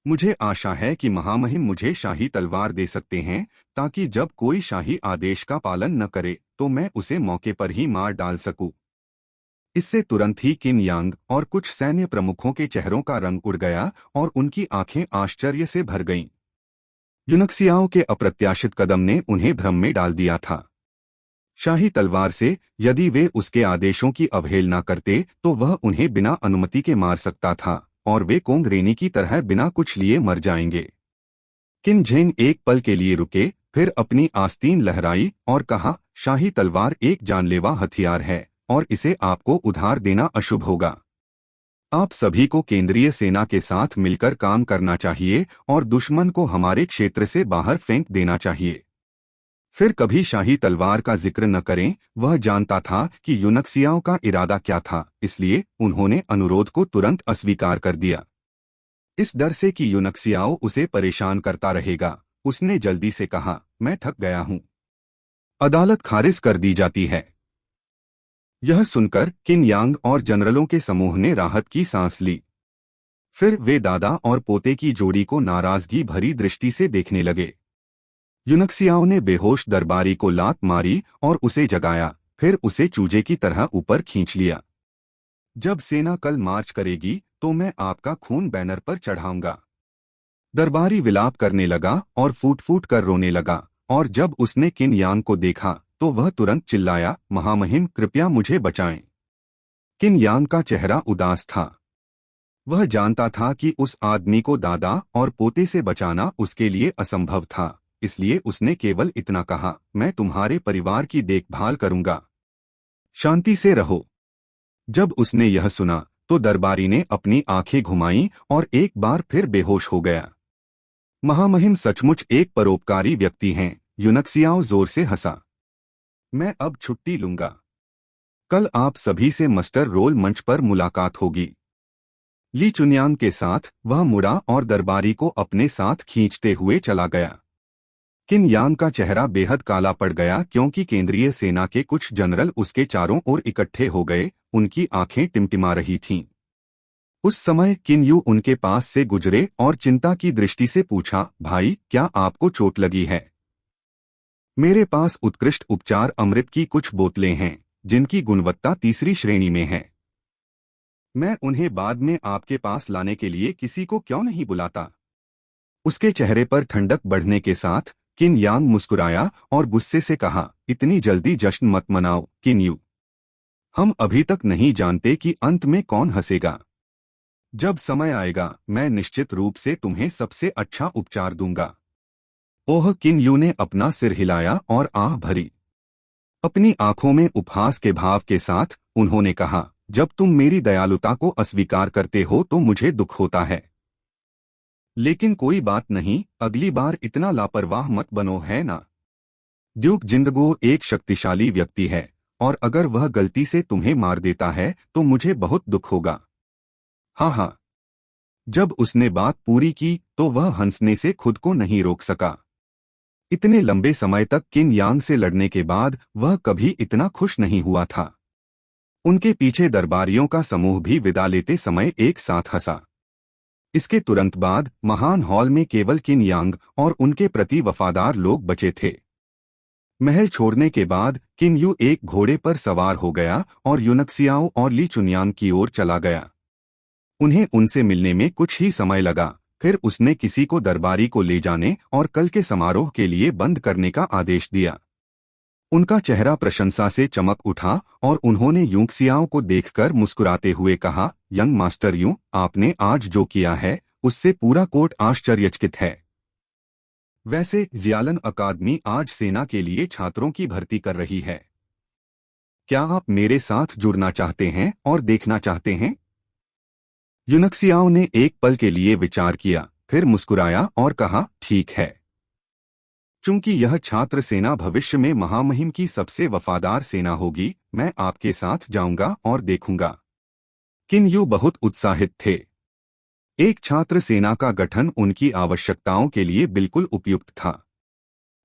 मुझे आशा है कि महामहिम मुझे शाही तलवार दे सकते हैं, ताकि जब कोई शाही आदेश का पालन न करे तो मैं उसे मौके पर ही मार डाल सकूं। इससे तुरंत ही किन यांग और कुछ सैन्य प्रमुखों के चेहरों का रंग उड़ गया और उनकी आंखें आश्चर्य से भर गईं। यूनक्सियाओ के अप्रत्याशित कदम ने उन्हें भ्रम में डाल दिया था। शाही तलवार से यदि वे उसके आदेशों की अवहेलना करते तो वह उन्हें बिना अनुमति के मार सकता था और वे कोंग रेनी की तरह बिना कुछ लिए मर जाएंगे। किन झेंग एक पल के लिए रुके, फिर अपनी आस्तीन लहराई और कहा, शाही तलवार एक जानलेवा हथियार है और इसे आपको उधार देना अशुभ होगा। आप सभी को केंद्रीय सेना के साथ मिलकर काम करना चाहिए और दुश्मन को हमारे क्षेत्र से बाहर फेंक देना चाहिए। फिर कभी शाही तलवार का जिक्र न करें। वह जानता था कि यूनक्सियाओ का इरादा क्या था, इसलिए उन्होंने अनुरोध को तुरंत अस्वीकार कर दिया। इस डर से कि यूनक्सियाओ उसे परेशान करता रहेगा, उसने जल्दी से कहा, मैं थक गया हूं। अदालत खारिज कर दी जाती है। यह सुनकर किन यांग और जनरलों के समूह ने राहत की सांस ली। फिर वे दादा और पोते की जोड़ी को नाराजगी भरी दृष्टि से देखने लगे। यूनक्सियाओ ने बेहोश दरबारी को लात मारी और उसे जगाया, फिर उसे चूजे की तरह ऊपर खींच लिया। जब सेना कल मार्च करेगी तो मैं आपका खून बैनर पर चढ़ाऊंगा। दरबारी विलाप करने लगा और फूट फूट कर रोने लगा, और जब उसने किन यांग को देखा तो वह तुरंत चिल्लाया, महामहिम, कृपया मुझे बचाएं। किन यांग का चेहरा उदास था। वह जानता था कि उस आदमी को दादा और पोते से बचाना उसके लिए असंभव था, इसलिए उसने केवल इतना कहा, मैं तुम्हारे परिवार की देखभाल करूंगा, शांति से रहो। जब उसने यह सुना तो दरबारी ने अपनी आंखें घुमाईं और एक बार फिर बेहोश हो गया। महामहिम सचमुच एक परोपकारी व्यक्ति हैं। यूनक्सियाओ जोर से हंसा। मैं अब छुट्टी लूंगा। कल आप सभी से मस्टर रोल मंच पर मुलाकात होगी। ली चुनयांग के साथ वह मुड़ा और दरबारी को अपने साथ खींचते हुए चला गया। किन यांग का चेहरा बेहद काला पड़ गया क्योंकि केंद्रीय सेना के कुछ जनरल उसके चारों ओर इकट्ठे हो गए। उनकी आंखें टिमटिमा रही थीं। उस समय किन यू उनके पास से गुजरे और चिंता की दृष्टि से पूछा, भाई क्या आपको चोट लगी है? मेरे पास उत्कृष्ट उपचार अमृत की कुछ बोतलें हैं जिनकी गुणवत्ता तीसरी श्रेणी में है। मैं उन्हें बाद में आपके पास लाने के लिए किसी को क्यों नहीं बुलाता? उसके चेहरे पर ठंडक बढ़ने के साथ किन यांग मुस्कुराया और गुस्से से कहा, इतनी जल्दी जश्न मत मनाओ किन यू। हम अभी तक नहीं जानते कि अंत में कौन हंसेगा। जब समय आएगा मैं निश्चित रूप से तुम्हें सबसे अच्छा उपचार दूंगा। ओह, किन यू ने अपना सिर हिलाया और आह भरी। अपनी आंखों में उपहास के भाव के साथ उन्होंने कहा, जब तुम मेरी दयालुता को अस्वीकार करते हो तो मुझे दुख होता है। लेकिन कोई बात नहीं, अगली बार इतना लापरवाह मत बनो, है ना? ड्यूक जिंदगो एक शक्तिशाली व्यक्ति है और अगर वह गलती से तुम्हें मार देता है तो मुझे बहुत दुख होगा। हाँ हाँ। जब उसने बात पूरी की तो वह हंसने से खुद को नहीं रोक सका। इतने लंबे समय तक किन यांग से लड़ने के बाद वह कभी इतना खुश नहीं हुआ था। उनके पीछे दरबारियों का समूह भी विदा लेते समय एक साथ हंसा। इसके तुरंत बाद महान हॉल में केवल किन यांग और उनके प्रति वफादार लोग बचे थे। महल छोड़ने के बाद किन यू एक घोड़े पर सवार हो गया और यूनक्सियाओ और ली चुनयांग की ओर चला गया। उन्हें उनसे मिलने में कुछ ही समय लगा, फिर उसने किसी को दरबारी को ले जाने और कल के समारोह के लिए बंद करने का आदेश दिया। उनका चेहरा प्रशंसा से चमक उठा और उन्होंने यूंक्सियाओ को देखकर मुस्कुराते हुए कहा, यंग मास्टर यू, आपने आज जो किया है उससे पूरा कोर्ट आश्चर्यचकित है। वैसे जियालन अकादमी आज सेना के लिए छात्रों की भर्ती कर रही है। क्या आप मेरे साथ जुड़ना चाहते हैं और देखना चाहते हैं? यूनक्सियाओ ने एक पल के लिए विचार किया, फिर मुस्कुराया और कहा, ठीक है। चूंकि यह छात्र सेना भविष्य में महामहिम की सबसे वफादार सेना होगी, मैं आपके साथ जाऊंगा और देखूंगा। किन यू बहुत उत्साहित थे। एक छात्र सेना का गठन उनकी आवश्यकताओं के लिए बिल्कुल उपयुक्त था।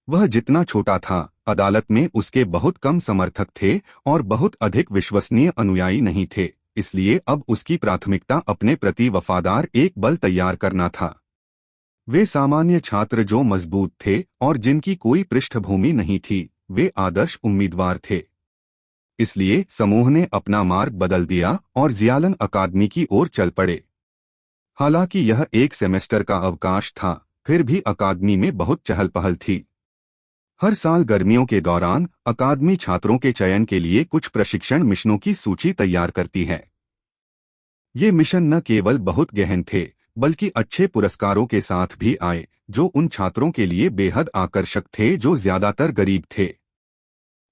वह जितना छोटा था, अदालत में उसके बहुत कम समर्थक थे और बहुत अधिक विश्वसनीय अनुयायी नहीं थे, इसलिए अब उसकी प्राथमिकता अपने प्रति वफादार एक बल तैयार करना था। वे सामान्य छात्र जो मजबूत थे और जिनकी कोई पृष्ठभूमि नहीं थी, वे आदर्श उम्मीदवार थे। इसलिए समूह ने अपना मार्ग बदल दिया और जियालन अकादमी की ओर चल पड़े। हालांकि यह एक सेमेस्टर का अवकाश था, फिर भी अकादमी में बहुत चहल पहल थी। हर साल गर्मियों के दौरान अकादमी छात्रों के चयन के लिए कुछ प्रशिक्षण मिशनों की सूची तैयार करती है। ये मिशन न केवल बहुत गहन थे, बल्कि अच्छे पुरस्कारों के साथ भी आए, जो उन छात्रों के लिए बेहद आकर्षक थे जो ज्यादातर गरीब थे।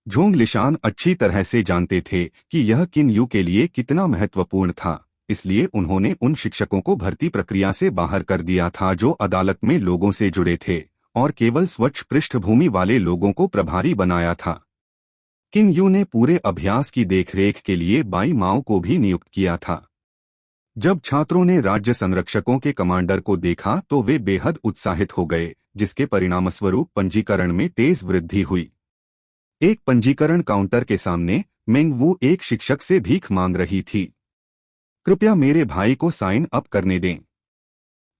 झोंग लिशान अच्छी तरह से जानते थे कि यह किन यू के लिए कितना महत्वपूर्ण था, इसलिए उन्होंने उन शिक्षकों को भर्ती प्रक्रिया से बाहर कर दिया था जो अदालत में लोगों से जुड़े थे, और केवल स्वच्छ पृष्ठभूमि वाले लोगों को प्रभारी बनाया था। किन यू ने पूरे अभ्यास की देखरेख के लिए बाई माओ को भी नियुक्त किया था। जब छात्रों ने राज्य संरक्षकों के कमांडर को देखा तो वे बेहद उत्साहित हो गए, जिसके परिणामस्वरूप पंजीकरण में तेज वृद्धि हुई। एक पंजीकरण काउंटर के सामने मेंग वू एक शिक्षक से भीख मांग रही थी। कृपया मेरे भाई को साइन अप करने दें।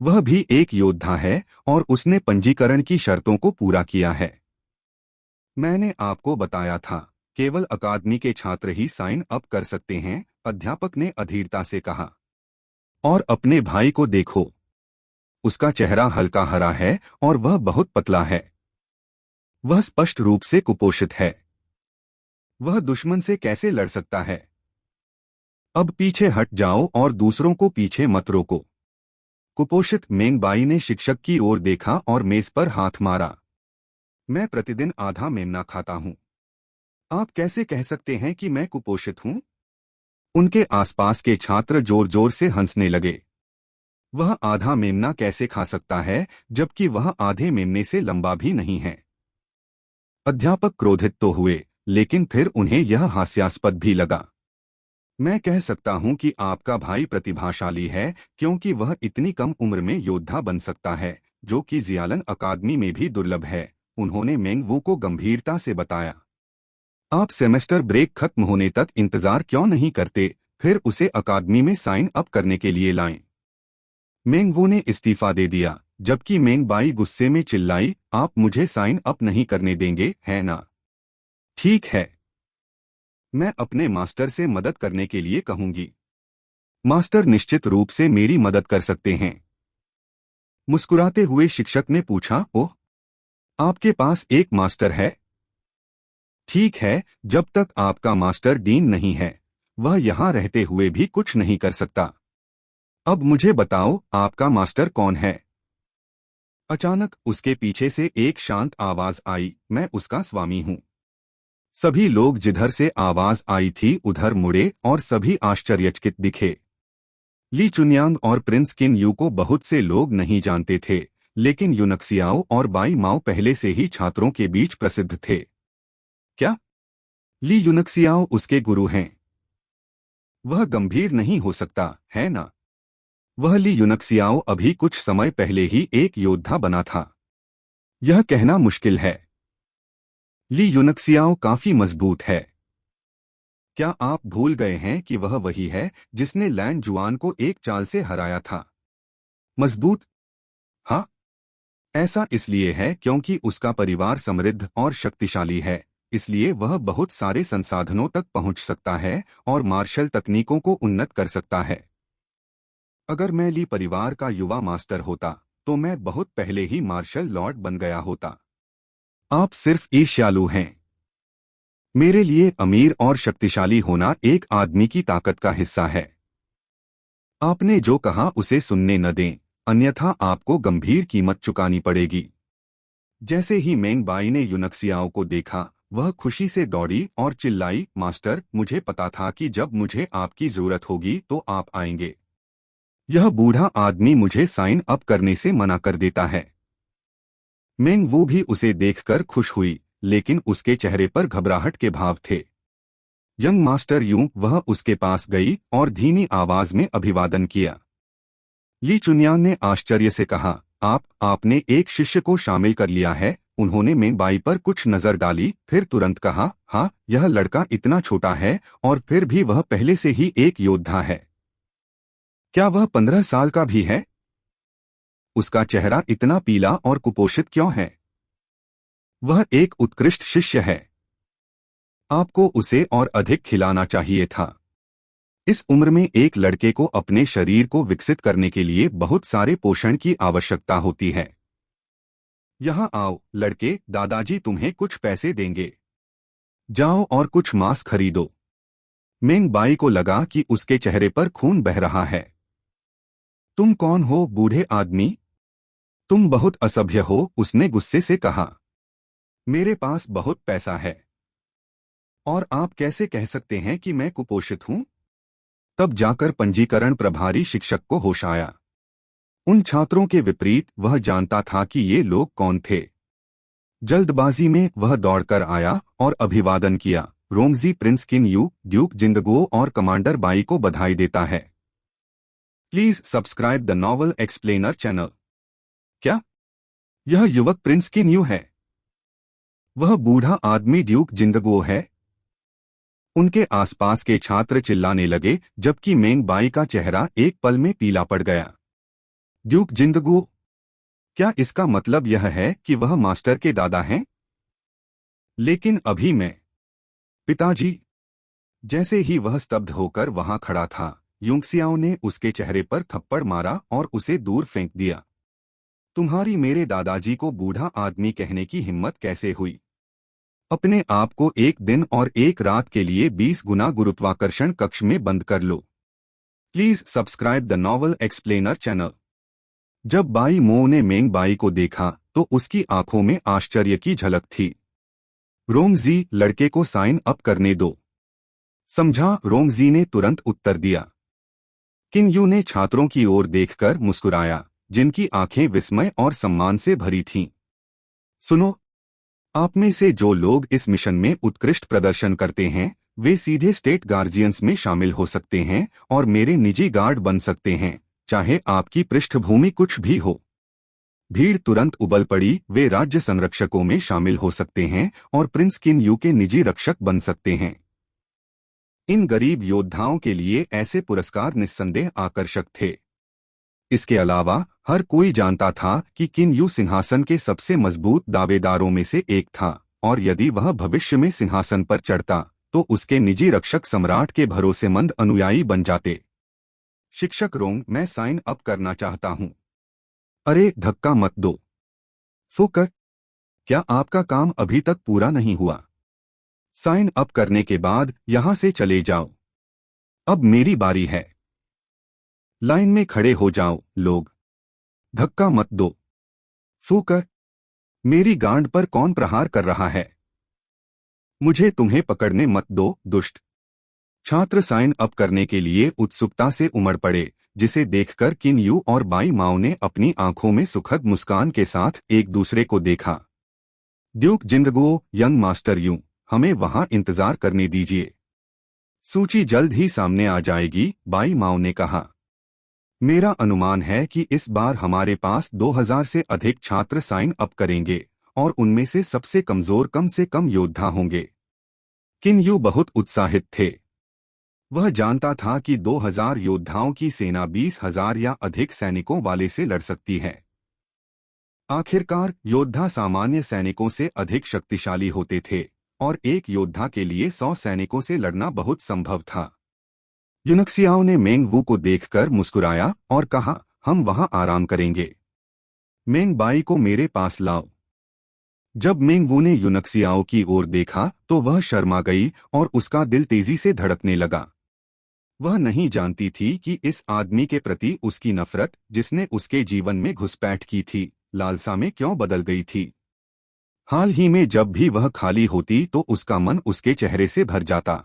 वह भी एक योद्धा है और उसने पंजीकरण की शर्तों को पूरा किया है। मैंने आपको बताया था, केवल अकादमी के छात्र ही साइन अप कर सकते हैं, अध्यापक ने अधीरता से कहा। और अपने भाई को देखो, उसका चेहरा हल्का हरा है और वह बहुत पतला है। वह स्पष्ट रूप से कुपोषित है। वह दुश्मन से कैसे लड़ सकता है? अब पीछे हट जाओ और दूसरों को पीछे मत रोको। कुपोषित मेंगबाई ने शिक्षक की ओर देखा और मेज पर हाथ मारा। मैं प्रतिदिन आधा मेमना खाता हूं। आप कैसे कह सकते हैं कि मैं कुपोषित हूं? उनके आसपास के छात्र जोर जोर से हंसने लगे। वह आधा मेमना कैसे खा सकता है जबकि वह आधे मेमने से लंबा भी नहीं है? अध्यापक क्रोधित तो हुए, लेकिन फिर उन्हें यह हास्यास्पद भी लगा। मैं कह सकता हूं कि आपका भाई प्रतिभाशाली है क्योंकि वह इतनी कम उम्र में योद्धा बन सकता है, जो कि जियालन अकादमी में भी दुर्लभ है, उन्होंने मेंग वू को गंभीरता से बताया। आप सेमेस्टर ब्रेक खत्म होने तक इंतजार क्यों नहीं करते? फिर उसे अकादमी में साइन अप करने के लिए लाएं। मेंग वो ने इस्तीफा दे दिया, जबकि मेंग बाई गुस्से में चिल्लाई, आप मुझे साइन अप नहीं करने देंगे, है ना? ठीक है, मैं अपने मास्टर से मदद करने के लिए कहूंगी। मास्टर निश्चित रूप से मेरी मदद कर सकते हैं। मुस्कुराते हुए शिक्षक ने पूछा, ओह, आपके पास एक मास्टर है? ठीक है, जब तक आपका मास्टर डीन नहीं है, वह यहां रहते हुए भी कुछ नहीं कर सकता। अब मुझे बताओ, आपका मास्टर कौन है? अचानक उसके पीछे से एक शांत आवाज आई, मैं उसका स्वामी हूं। सभी लोग जिधर से आवाज आई थी उधर मुड़े और सभी आश्चर्यचकित दिखे। ली चुनयांग और प्रिंस किन यू को बहुत से लोग नहीं जानते थे, लेकिन यूनक्सियाओ और बाई माओ पहले से ही छात्रों के बीच प्रसिद्ध थे। क्या? ली यूनक्सियाओ उसके गुरु हैं? वह गंभीर नहीं हो सकता, है ना? वह ली यूनक्सियाओ अभी कुछ समय पहले ही एक योद्धा बना था। यह कहना मुश्किल है। ली यूनक्सियाओ काफी मजबूत है। क्या आप भूल गए हैं कि वह वही है जिसने लैन जुआन को एक चाल से हराया था? मजबूत? हाँ, ऐसा इसलिए है क्योंकि उसका परिवार समृद्ध और शक्तिशाली है, इसलिए वह बहुत सारे संसाधनों तक पहुंच सकता है और मार्शल तकनीकों को उन्नत कर सकता है। अगर मैं ली परिवार का युवा मास्टर होता, तो मैं बहुत पहले ही मार्शल लॉर्ड बन गया होता। आप सिर्फ ईर्ष्यालु हैं। मेरे लिए अमीर और शक्तिशाली होना एक आदमी की ताकत का हिस्सा है। आपने जो कहा उसे सुनने न दें, अन्यथा आपको गंभीर कीमत चुकानी पड़ेगी। जैसे ही मेंग बाई ने यूनक्सियाओ को देखा, वह खुशी से दौड़ी और चिल्लाई, मास्टर, मुझे पता था कि जब मुझे आपकी जरूरत होगी तो आप आएंगे। यह बूढ़ा आदमी मुझे साइन अप करने से मना कर देता है। मेंग वो भी उसे देखकर खुश हुई, लेकिन उसके चेहरे पर घबराहट के भाव थे। यंग मास्टर यूं, वह उसके पास गई और धीमी आवाज में अभिवादन किया। ली चुनयांग ने आश्चर्य से कहा, आपने एक शिष्य को शामिल कर लिया है? उन्होंने मेंग बाई पर कुछ नजर डाली, फिर तुरंत कहा, हाँ, यह लड़का इतना छोटा है और फिर भी वह पहले से ही एक योद्धा है। क्या वह 15 साल का भी है? उसका चेहरा इतना पीला और कुपोषित क्यों है? वह एक उत्कृष्ट शिष्य है। आपको उसे और अधिक खिलाना चाहिए था। इस उम्र में एक लड़के को अपने शरीर को विकसित करने के लिए बहुत सारे पोषण की आवश्यकता होती है। यहाँ आओ, लड़के, दादाजी तुम्हें कुछ पैसे देंगे। जाओ और कुछ मांस खरीदो। मेंग बाई को लगा कि उसके चेहरे पर खून बह रहा है। तुम कौन हो, बूढ़े आदमी? तुम बहुत असभ्य हो, उसने गुस्से से कहा। मेरे पास बहुत पैसा है। और आप कैसे कह सकते हैं कि मैं कुपोषित हूं? तब जाकर पंजीकरण प्रभारी शिक्षक को होश आया। उन छात्रों के विपरीत वह जानता था कि ये लोग कौन थे। जल्दबाजी में वह दौड़कर आया और अभिवादन किया। रोंगजी प्रिंस किन यू, ड्यूक जिंगगुओ और कमांडर बाई को बधाई देता है। Please subscribe the novel explainer channel. क्या? यह युवक प्रिंस किन यू है? वह बूढ़ा आदमी ड्यूक जिंगगुओ है? उनके आसपास के छात्र चिल्लाने लगे, जबकि मेंग बाई का चेहरा एक पल में पीला पड़ गया। ड्यूक जिंगगुओ? क्या इसका मतलब यह है कि वह मास्टर के दादा हैं? लेकिन अभी मैं... पिताजी! जैसे ही वह स्तब्ध होकर वहां खड़ा था, यूंगसियाओ ने उसके चेहरे पर थप्पड़ मारा और उसे दूर फेंक दिया। तुम्हारी मेरे दादाजी को बूढ़ा आदमी कहने की हिम्मत कैसे हुई? अपने आप को एक दिन और एक रात के लिए 20 गुना गुरुत्वाकर्षण कक्ष में बंद कर लो। Please subscribe the novel explainer channel. जब बाई मो ने मेंग बाई को देखा तो उसकी आंखों में आश्चर्य की झलक थी। रोंगजी, लड़के को साइन अप करने दो। समझा? रोंगजी ने तुरंत उत्तर दिया। किन यू ने छात्रों की ओर देखकर मुस्कुराया, जिनकी आंखें विस्मय और सम्मान से भरी थीं। सुनो, आप में से जो लोग इस मिशन में उत्कृष्ट प्रदर्शन करते हैं, वे सीधे स्टेट गार्जियंस में शामिल हो सकते हैं और मेरे निजी गार्ड बन सकते हैं, चाहे आपकी पृष्ठभूमि कुछ भी हो। भीड़ तुरंत उबल पड़ी। वे राज्य संरक्षकों में शामिल हो सकते हैं और प्रिंस किन यू के निजी रक्षक बन सकते हैं। इन गरीब योद्धाओं के लिए ऐसे पुरस्कार निस्संदेह आकर्षक थे। इसके अलावा हर कोई जानता था कि किन यू सिंहासन के सबसे मजबूत दावेदारों में से एक था, और यदि वह भविष्य में सिंहासन पर चढ़ता तो उसके निजी रक्षक सम्राट के भरोसेमंद अनुयायी बन जाते। शिक्षक रोंग, मैं साइन अप करना चाहता हूं। अरे धक्का मत दो। फुकर, क्या आपका काम अभी तक पूरा नहीं हुआ? साइन अप करने के बाद यहां से चले जाओ। अब मेरी बारी है। लाइन में खड़े हो जाओ लोग। धक्का मत दो। फुकर, मेरी गांड पर कौन प्रहार कर रहा है? मुझे तुम्हें पकड़ने मत दो, दुष्ट। छात्र साइन अप करने के लिए उत्सुकता से उमड़ पड़े, जिसे देखकर किन यू और बाई माओ ने अपनी आंखों में सुखद मुस्कान के साथ एक दूसरे को देखा। ड्यूक जिंगगुओ, यंग मास्टर यू, हमें वहां इंतजार करने दीजिए। सूची जल्द ही सामने आ जाएगी, बाई माओ ने कहा। मेरा अनुमान है कि इस बार हमारे पास 2000 से अधिक छात्र साइन अप करेंगे, और उनमें से सबसे कमजोर कम से कम योद्धा होंगे। किन यू बहुत उत्साहित थे। वह जानता था कि 2000 योद्धाओं की सेना 20,000 या अधिक सैनिकों वाले से लड़ सकती है। आखिरकार योद्धा सामान्य सैनिकों से अधिक शक्तिशाली होते थे, और एक योद्धा के लिए 100 सैनिकों से लड़ना बहुत संभव था। यूनक्सियाओ ने मेंग वू को देखकर मुस्कुराया और कहा, हम वहां आराम करेंगे। मेंग बाई को मेरे पास लाओ। जब मेंग वू ने यूनक्सियाओ की ओर देखा तो वह शर्मा गई और उसका दिल तेजी से धड़कने लगा। वह नहीं जानती थी कि इस आदमी के प्रति उसकी नफरत, जिसने उसके जीवन में घुसपैठ की थी, लालसा में क्यों बदल गई थी। हाल ही में जब भी वह खाली होती तो उसका मन उसके चेहरे से भर जाता।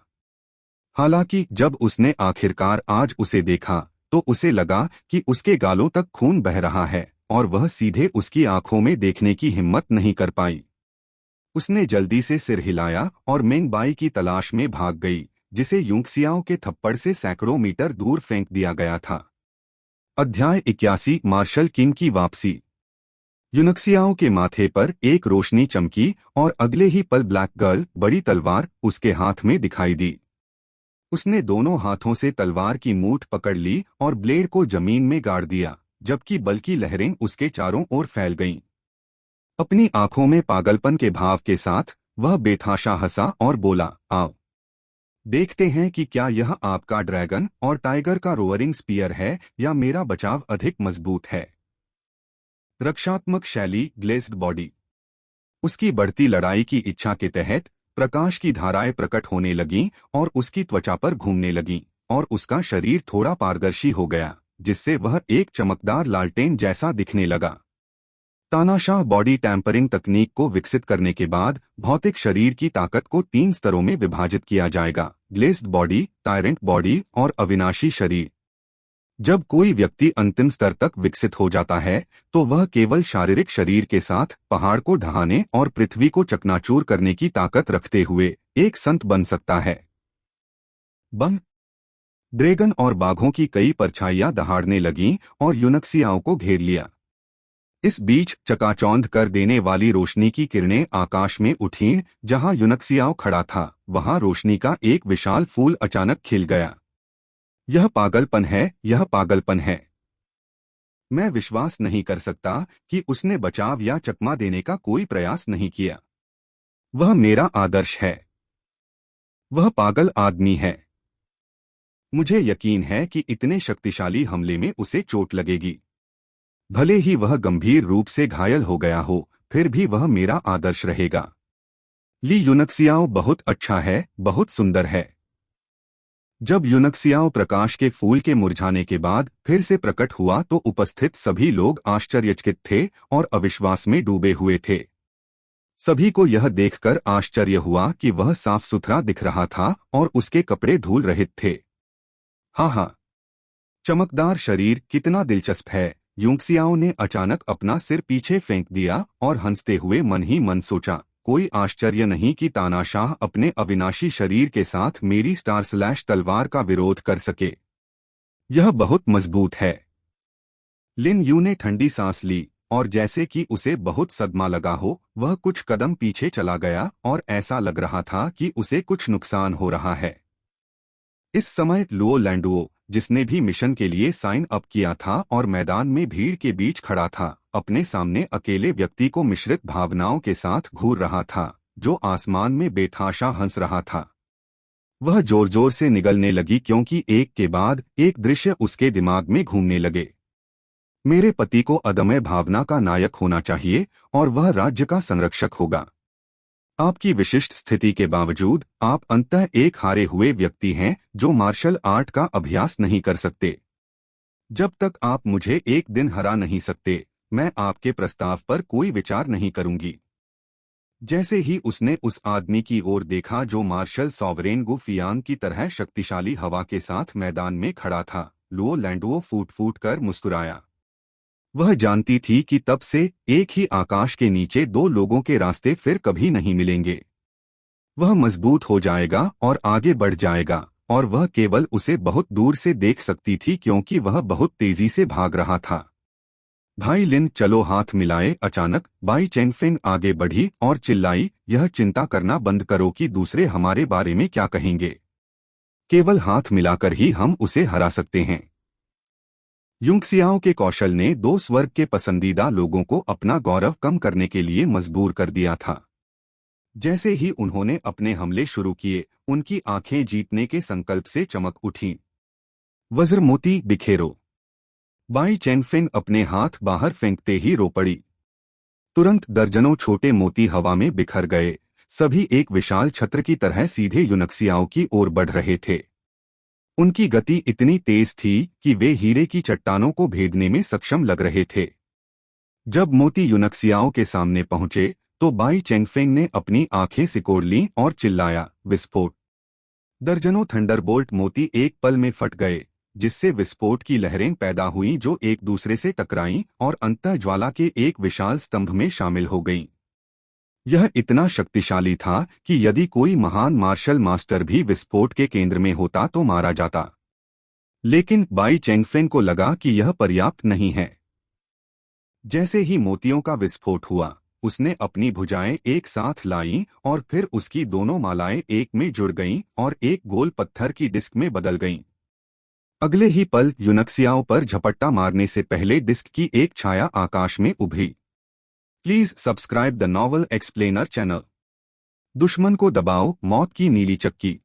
हालांकि जब उसने आखिरकार आज उसे देखा तो उसे लगा कि उसके गालों तक खून बह रहा है, और वह सीधे उसकी आंखों में देखने की हिम्मत नहीं कर पाई। उसने जल्दी से सिर हिलाया और मेंग बाई की तलाश में भाग गई, जिसे यूनक्सियाओ के थप्पड़ से सैकड़ों मीटर दूर फेंक दिया गया था। अध्याय 81, मार्शल किंग की वापसी। यूनक्सियाओ के माथे पर एक रोशनी चमकी और अगले ही पल ब्लैक गर्ल, बड़ी तलवार, उसके हाथ में दिखाई दी। उसने दोनों हाथों से तलवार की मूठ पकड़ ली और ब्लेड को जमीन में गाड़ दिया, जबकि बल की लहरें उसके चारों ओर फैल गईं। अपनी आंखों में पागलपन के भाव के साथ वह बेतहाशा हंसा और बोला, आओ देखते हैं कि क्या यह आपका ड्रैगन और टाइगर का रोअरिंग स्पीयर है या मेरा बचाव अधिक मजबूत है। रक्षात्मक शैली, ग्लेज्ड बॉडी। उसकी बढ़ती लड़ाई की इच्छा के तहत प्रकाश की धाराएं प्रकट होने लगीं और उसकी त्वचा पर घूमने लगीं, और उसका शरीर थोड़ा पारदर्शी हो गया, जिससे वह एक चमकदार लालटेन जैसा दिखने लगा। तानाशाह बॉडी टैंपरिंग तकनीक को विकसित करने के बाद भौतिक शरीर की ताकत को 3 स्तरों में विभाजित किया जाएगा: ग्लेज्ड बॉडी, टायरेंट बॉडी और अविनाशी शरीर। जब कोई व्यक्ति अंतिम स्तर तक विकसित हो जाता है तो वह केवल शारीरिक शरीर के साथ पहाड़ को ढहाने और पृथ्वी को चकनाचूर करने की ताकत रखते हुए एक संत बन सकता है। बम। ड्रैगन और बाघों की कई परछाइयां दहाड़ने लगीं और यूनक्सियाओं को घेर लिया। इस बीच चकाचौंध कर देने वाली रोशनी की किरणें आकाश में उठीं। जहां यूनक्सियाओ खड़ा था वहां रोशनी का एक विशाल फूल अचानक खिल गया। यह पागलपन है, यह पागलपन है। मैं विश्वास नहीं कर सकता कि उसने बचाव या चकमा देने का कोई प्रयास नहीं किया। वह मेरा आदर्श है। वह पागल आदमी है। मुझे यकीन है कि इतने शक्तिशाली हमले में उसे चोट लगेगी। भले ही वह गंभीर रूप से घायल हो गया हो, फिर भी वह मेरा आदर्श रहेगा। ली यूनक्सियाओ बहुत अच्छा है, बहुत सुंदर है। जब यूनक्सियाओ प्रकाश के फूल के मुरझाने के बाद फिर से प्रकट हुआ तो उपस्थित सभी लोग आश्चर्यचकित थे और अविश्वास में डूबे हुए थे। सभी को यह देखकर आश्चर्य हुआ कि वह साफ सुथरा दिख रहा था और उसके कपड़े धूल रहित थे। हाँ हाँ, चमकदार शरीर, कितना दिलचस्प है। यूनक्सियाओ ने अचानक अपना सिर पीछे फेंक दिया और हंसते हुए मन ही मन सोचा, कोई आश्चर्य नहीं कि तानाशाह अपने अविनाशी शरीर के साथ मेरी स्टार स्लैश तलवार का विरोध कर सके। यह बहुत मजबूत है। लिन यू ने ठंडी सांस ली और जैसे कि उसे बहुत सदमा लगा हो, वह कुछ कदम पीछे चला गया और ऐसा लग रहा था कि उसे कुछ नुकसान हो रहा है। इस समय लुओ लैंडुओ, जिसने भी मिशन के लिए साइन अप किया था और मैदान में भीड़ के बीच खड़ा था, अपने सामने अकेले व्यक्ति को मिश्रित भावनाओं के साथ घूर रहा था, जो आसमान में बेतहाशा हंस रहा था। वह जोर जोर से निगलने लगी क्योंकि एक के बाद एक दृश्य उसके दिमाग में घूमने लगे। मेरे पति को अदम्य भावना का नायक होना चाहिए और वह राज्य का संरक्षक होगा। आपकी विशिष्ट स्थिति के बावजूद आप अंततः एक हारे हुए व्यक्ति हैं जो मार्शल आर्ट का अभ्यास नहीं कर सकते। जब तक आप मुझे एक दिन हरा नहीं सकते, मैं आपके प्रस्ताव पर कोई विचार नहीं करूंगी। जैसे ही उसने उस आदमी की ओर देखा जो मार्शल सॉवरेन गुफियांग की तरह शक्तिशाली हवा के साथ मैदान में खड़ा था, लुओ लैंडुओ फूट फूट कर मुस्कुराया। वह जानती थी कि तब से एक ही आकाश के नीचे दो लोगों के रास्ते फिर कभी नहीं मिलेंगे। वह मजबूत हो जाएगा और आगे बढ़ जाएगा, और वह केवल उसे बहुत दूर से देख सकती थी क्योंकि वह बहुत तेजी से भाग रहा था। भाई लिन, चलो हाथ मिलाए। अचानक बाई चेंगफेंग आगे बढ़ी और चिल्लाई, यह चिंता करना बंद करो कि दूसरे हमारे बारे में क्या कहेंगे। केवल हाथ मिलाकर ही हम उसे हरा सकते हैं। युंगसियाओ के कौशल ने दो स्वर्ग के पसंदीदा लोगों को अपना गौरव कम करने के लिए मजबूर कर दिया था। जैसे ही उन्होंने अपने हमले शुरू किए, उनकी आंखें जीतने के संकल्प से चमक उठीं। वज्र मोती बिखेरो। बाई चेंगफेंग अपने हाथ बाहर फेंकते ही रो पड़ी। तुरंत दर्जनों छोटे मोती हवा में बिखर गए। सभी एक विशाल छत्र की तरह सीधे युनक्सियाओ की ओर बढ़ रहे थे। उनकी गति इतनी तेज थी कि वे हीरे की चट्टानों को भेदने में सक्षम लग रहे थे। जब मोती युनक्सियाओ के सामने पहुंचे तो बाई चेंगफेंग ने अपनी आंखें सिकोड़ लीं और चिल्लाया, विस्फोट। दर्जनों थंडरबोल्ट मोती एक पल में फट गए, जिससे विस्फोट की लहरें पैदा हुईं जो एक दूसरे से टकराईं और अंततः ज्वाला के एक विशाल स्तंभ में शामिल हो गईं। यह इतना शक्तिशाली था कि यदि कोई महान मार्शल मास्टर भी विस्फोट के केंद्र में होता तो मारा जाता। लेकिन बाई चेंगफेंग को लगा कि यह पर्याप्त नहीं है। जैसे ही मोतियों का विस्फोट हुआ, उसने अपनी भुजाएं एक साथ लाईं और फिर उसकी दोनों मालाएं एक में जुड़ गईं और एक गोल पत्थर की डिस्क में बदल गईं। अगले ही पल युनक्सियाओ पर झपट्टा मारने से पहले डिस्क की एक छाया आकाश में उभरी। Please subscribe the novel explainer channel. दुश्मन को दबाओ, मौत की नीली चक्की।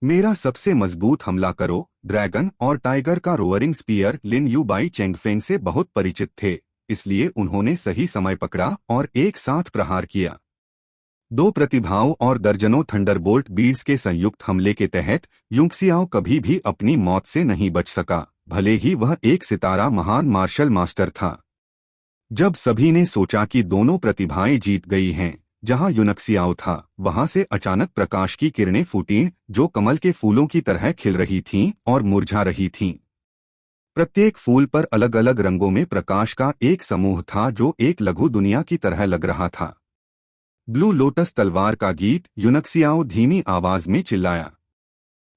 मेरा सबसे मजबूत हमला करो। ड्रैगन और टाइगर का roaring spear Lin Yu Bai Chengfeng से बहुत परिचित थे, इसलिए उन्होंने सही समय पकड़ा और एक साथ प्रहार किया। दो प्रतिभाओं और दर्जनों थंडरबोल्ट बीड्स के संयुक्त हमले के तहत युंगसियाओ कभी भी अपनी मौत से नहीं बच सका, भले ही वह एक सितारा महान मार्शल मास्टर था। जब सभी ने सोचा कि दोनों प्रतिभाएं जीत गई हैं, जहां युनक्सियाओ था, वहां से अचानक प्रकाश की किरणें फूटीं जो कमल के फूलों की तरह खिल रही थीं और मुरझा रही थीं। प्रत्येक फूल पर अलग अलग रंगों में प्रकाश का एक समूह था जो एक लघु दुनिया की तरह लग रहा था। ब्लू लोटस तलवार का गीत, युनक्सियाओ धीमी आवाज में चिल्लाया।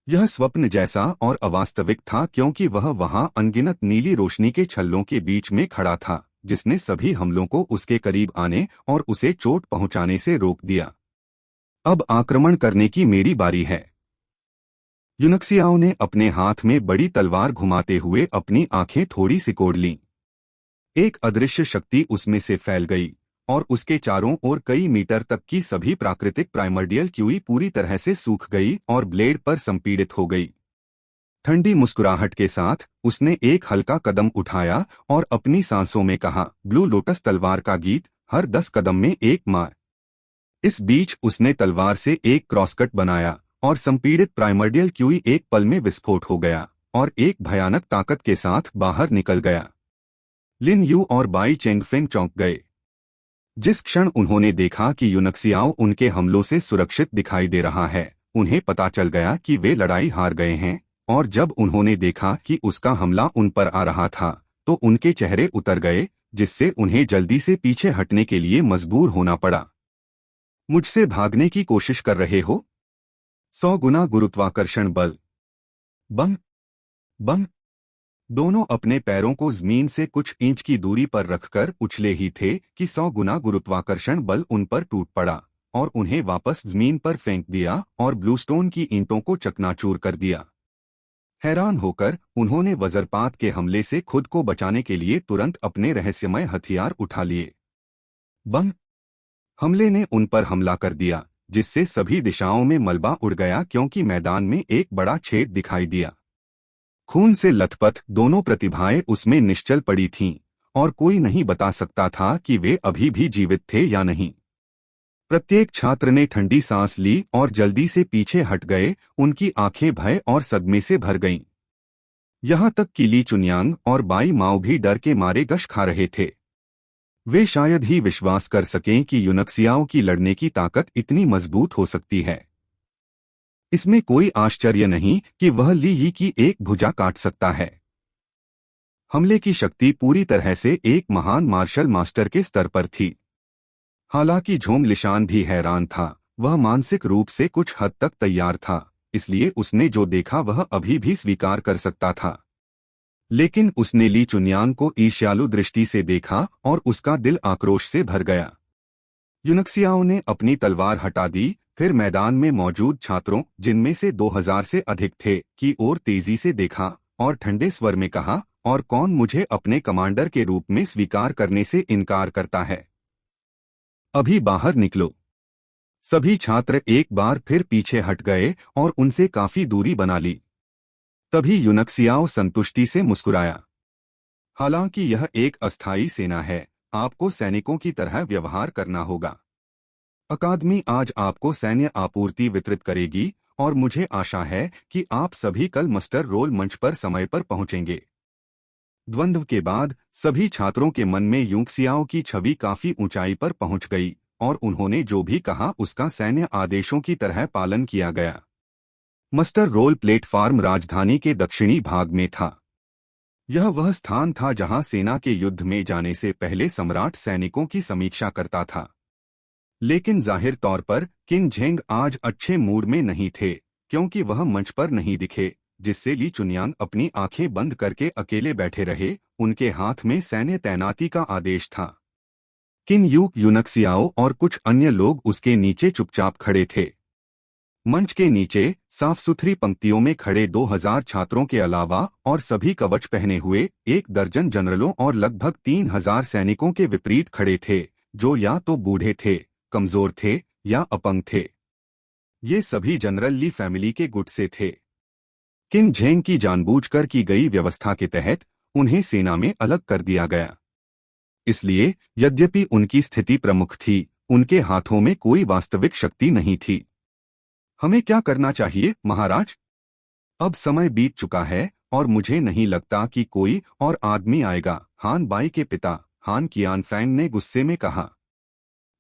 यह स्वप्न जैसा और अवास्तविक था क्योंकि वह वहां अनगिनत नीली रोशनी के छल्लों के बीच में खड़ा था, जिसने सभी हमलों को उसके करीब आने और उसे चोट पहुंचाने से रोक दिया। अब आक्रमण करने की मेरी बारी है। युनक्सियाओ ने अपने हाथ में बड़ी तलवार घुमाते हुए अपनी आंखें थोड़ी सिकोड़ लीं। एक अदृश्य शक्ति उसमें से फैल गई और उसके चारों ओर कई मीटर तक की सभी प्राकृतिक प्राइमर्डियल क्यूई पूरी तरह से सूख गई और ब्लेड पर संपीड़ित हो गई। ठंडी मुस्कुराहट के साथ उसने एक हल्का कदम उठाया और अपनी सांसों में कहा, ब्लू लोटस तलवार का गीत, हर 10 कदम में एक मार। इस बीच उसने तलवार से एक क्रॉसकट बनाया और संपीड़ित प्राइमर्डियल क्यूई एक पल में विस्फोट हो गया और एक भयानक ताकत के साथ बाहर निकल गया। लिन यू और बाई चेंगफेंग चौंक गए। जिस क्षण उन्होंने देखा कि युनक्सियाओ उनके हमलों से सुरक्षित दिखाई दे रहा है, उन्हें पता चल गया कि वे लड़ाई हार गए हैं, और जब उन्होंने देखा कि उसका हमला उन पर आ रहा था, तो उनके चेहरे उतर गए, जिससे उन्हें जल्दी से पीछे हटने के लिए मजबूर होना पड़ा। मुझसे भागने की कोशिश कर रहे हो? 100 गुना गुरुत्वाकर्षण बल। बम बम। दोनों अपने पैरों को जमीन से कुछ इंच की दूरी पर रखकर उछले ही थे कि 100 गुना गुरुत्वाकर्षण बल उन पर टूट पड़ा और उन्हें वापस जमीन पर फेंक दिया और ब्लूस्टोन की ईंटों को चकनाचूर कर दिया। हैरान होकर उन्होंने वज्रपात के हमले से खुद को बचाने के लिए तुरंत अपने रहस्यमय हथियार उठा लिए। बम हमले ने उन पर हमला कर दिया, जिससे सभी दिशाओं में मलबा उड़ गया क्योंकि मैदान में एक बड़ा छेद दिखाई दिया। खून से लथपथ दोनों प्रतिभाएं उसमें निश्चल पड़ी थीं और कोई नहीं बता सकता था कि वे अभी भी जीवित थे या नहीं। प्रत्येक छात्र ने ठंडी सांस ली और जल्दी से पीछे हट गए, उनकी आंखें भय और सदमे से भर गईं। यहां तक कि ली चुनयांग और बाई माओ भी डर के मारे गश खा रहे थे। वे शायद ही विश्वास कर सकें कि यूनक्सियाओं की लड़ने की ताकत इतनी मजबूत हो सकती है। इसमें कोई आश्चर्य नहीं कि वह ली यी की एक भुजा काट सकता है। हमले की शक्ति पूरी तरह से एक महान मार्शल मास्टर के स्तर पर थी। हालांकि झोंग लिशान भी हैरान था, वह मानसिक रूप से कुछ हद तक तैयार था, इसलिए उसने जो देखा वह अभी भी स्वीकार कर सकता था। लेकिन उसने ली चुनयांग को ईर्ष्यालु दृष्टि से देखा और उसका दिल आक्रोश से भर गया। यूनक्सियाओं ने अपनी तलवार हटा दी, फिर मैदान में मौजूद छात्रों, जिनमें से 2000 से अधिक थे, की ओर तेजी से देखा और ठंडे स्वर में कहा, और कौन मुझे अपने कमांडर के रूप में स्वीकार करने से इनकार करता है? अभी बाहर निकलो। सभी छात्र एक बार फिर पीछे हट गए और उनसे काफी दूरी बना ली। तभी यूनक्सियाओ संतुष्टि से मुस्कुराया। हालांकि यह एक अस्थायी सेना है, आपको सैनिकों की तरह व्यवहार करना होगा। अकादमी आज आपको सैन्य आपूर्ति वितरित करेगी और मुझे आशा है कि आप सभी कल मस्टर रोल मंच पर समय पर पहुंचेंगे। द्वंद्व के बाद सभी छात्रों के मन में यूनक्सियाओ की छवि काफी ऊंचाई पर पहुंच गई और उन्होंने जो भी कहा उसका सैन्य आदेशों की तरह पालन किया गया। मस्टर रोल प्लेटफार्म राजधानी के दक्षिणी भाग में था। यह वह स्थान था जहां सेना के युद्ध में जाने से पहले सम्राट सैनिकों की समीक्षा करता था। लेकिन जाहिर तौर पर किंग झेंग आज अच्छे मूड में नहीं थे, क्योंकि वह मंच पर नहीं दिखे, जिससे ली चुनयांग अपनी आंखें बंद करके अकेले बैठे रहे। उनके हाथ में सैन्य तैनाती का आदेश था। किन यूक, यूनक्सियाओ और कुछ अन्य लोग उसके नीचे चुपचाप खड़े थे। मंच के नीचे साफ सुथरी पंक्तियों में खड़े 2000 छात्रों के अलावा और सभी कवच पहने हुए 1 दर्जन जनरलों और लगभग 3000 सैनिकों के विपरीत खड़े थे, जो या तो बूढ़े थे, कमजोर थे या अपंग थे। ये सभी जनरल ली फैमिली के गुट से थे। किन झेंग की जानबूझकर की गई व्यवस्था के तहत उन्हें सेना में अलग कर दिया गया। इसलिए यद्यपि उनकी स्थिति प्रमुख थी, उनके हाथों में कोई वास्तविक शक्ति नहीं थी। हमें क्या करना चाहिए, महाराज? अब समय बीत चुका है और मुझे नहीं लगता कि कोई और आदमी आएगा, हान बाई के पिता हान कियानफैंग ने गुस्से में कहा।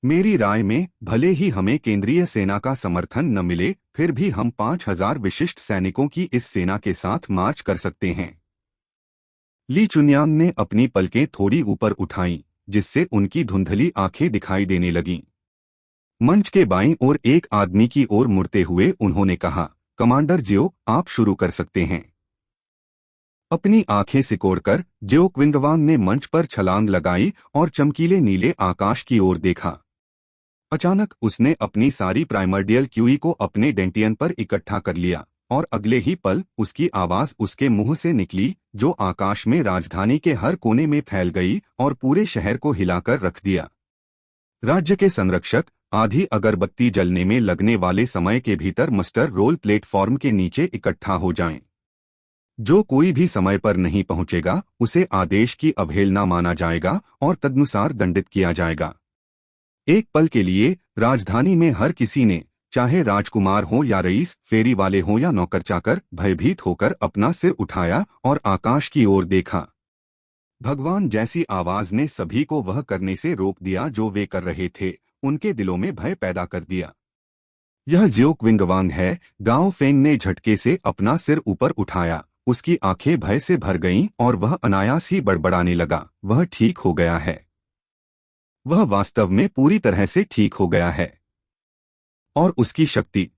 मेरी राय में भले ही हमें केंद्रीय सेना का समर्थन न मिले, फिर भी हम 5000 विशिष्ट सैनिकों की इस सेना के साथ मार्च कर सकते हैं। ली चुनयांग ने अपनी पलकें थोड़ी ऊपर उठाईं, जिससे उनकी धुंधली आंखें दिखाई देने लगीं। मंच के बाईं ओर एक आदमी की ओर मुड़ते हुए उन्होंने कहा, कमांडर जियो, आप शुरू कर सकते हैं। अपनी आंखें सिकोड़कर जियो क्विंगवांग ने मंच पर छलांग लगाई और चमकीले नीले आकाश की ओर देखा। अचानक उसने अपनी सारी प्राइमर्डियल क्यूई को अपने डेंटियन पर इकट्ठा कर लिया और अगले ही पल उसकी आवाज उसके मुंह से निकली, जो आकाश में राजधानी के हर कोने में फैल गई और पूरे शहर को हिलाकर रख दिया। राज्य के संरक्षक आधी अगरबत्ती जलने में लगने वाले समय के भीतर मस्टर रोल प्लेटफॉर्म के नीचे इकट्ठा हो जाएं। जो कोई भी समय पर नहीं पहुंचेगा उसे आदेश की अवहेलना माना जाएगा और तदनुसार दंडित किया जाएगा। एक पल के लिए राजधानी में हर किसी ने, चाहे राजकुमार हो या रईस, फेरी वाले हो या नौकर चाकर, भयभीत होकर अपना सिर उठाया और आकाश की ओर देखा। भगवान जैसी आवाज ने सभी को वह करने से रोक दिया जो वे कर रहे थे, उनके दिलों में भय पैदा कर दिया। यह जियो क्विंगवांग है, गाओ फेंग ने झटके से अपना सिर ऊपर उठाया। उसकी आंखें भय से भर गईं और वह अनायास ही बड़बड़ाने लगा, वह ठीक हो गया है। वह वास्तव में पूरी तरह से ठीक हो गया है। और उसकी शक्ति,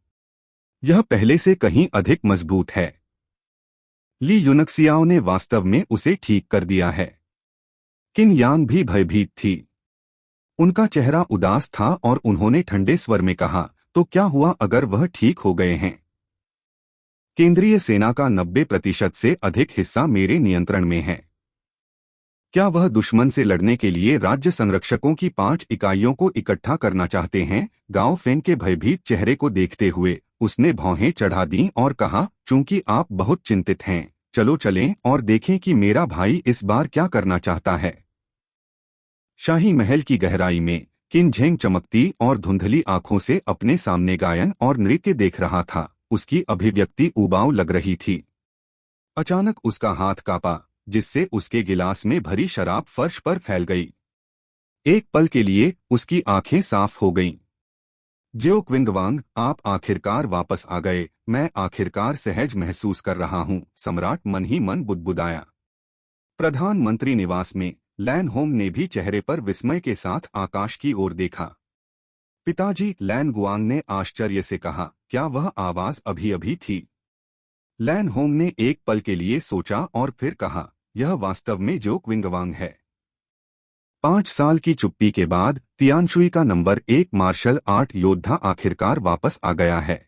यह पहले से कहीं अधिक मजबूत है। ली यूनक्सियाओ ने वास्तव में उसे ठीक कर दिया है। किन यांग भी भयभीत थी। उनका चेहरा उदास था और उन्होंने ठंडे स्वर में कहा, तो क्या हुआ अगर वह ठीक हो गए हैं? केंद्रीय सेना का 90% से अधिक हिस्सा मेरे नियंत्रण में है। क्या वह दुश्मन से लड़ने के लिए राज्य संरक्षकों की 5 इकाइयों को इकट्ठा करना चाहते हैं? गाओ फेंग के भयभीत चेहरे को देखते हुए उसने भौहें चढ़ा दी और कहा, चूंकि आप बहुत चिंतित हैं, चलो चलें और देखें कि मेरा भाई इस बार क्या करना चाहता है। शाही महल की गहराई में किन झेंग चमकती और धुंधली आंखों से अपने सामने गायन और नृत्य देख रहा था। उसकी अभिव्यक्ति उबाऊ लग रही थी। अचानक उसका हाथ कांपा, जिससे उसके गिलास में भरी शराब फर्श पर फैल गई। एक पल के लिए उसकी आंखें साफ हो गईं। जियो क्विंगवांग, आप आखिरकार वापस आ गए। मैं आखिरकार सहज महसूस कर रहा हूँ, सम्राट मन ही मन बुदबुदाया। प्रधानमंत्री निवास में लैन होंग ने भी चेहरे पर विस्मय के साथ आकाश की ओर देखा। पिताजी, लैन गुआंग ने आश्चर्य से कहा, क्या वह आवाज अभी अभी थी? लैन होंग ने एक पल के लिए सोचा और फिर कहा, यह वास्तव में जो क्विंगवांग है। 5 साल की चुप्पी के बाद तियानशुई का नंबर 1 मार्शल आर्ट योद्धा आखिरकार वापस आ गया है।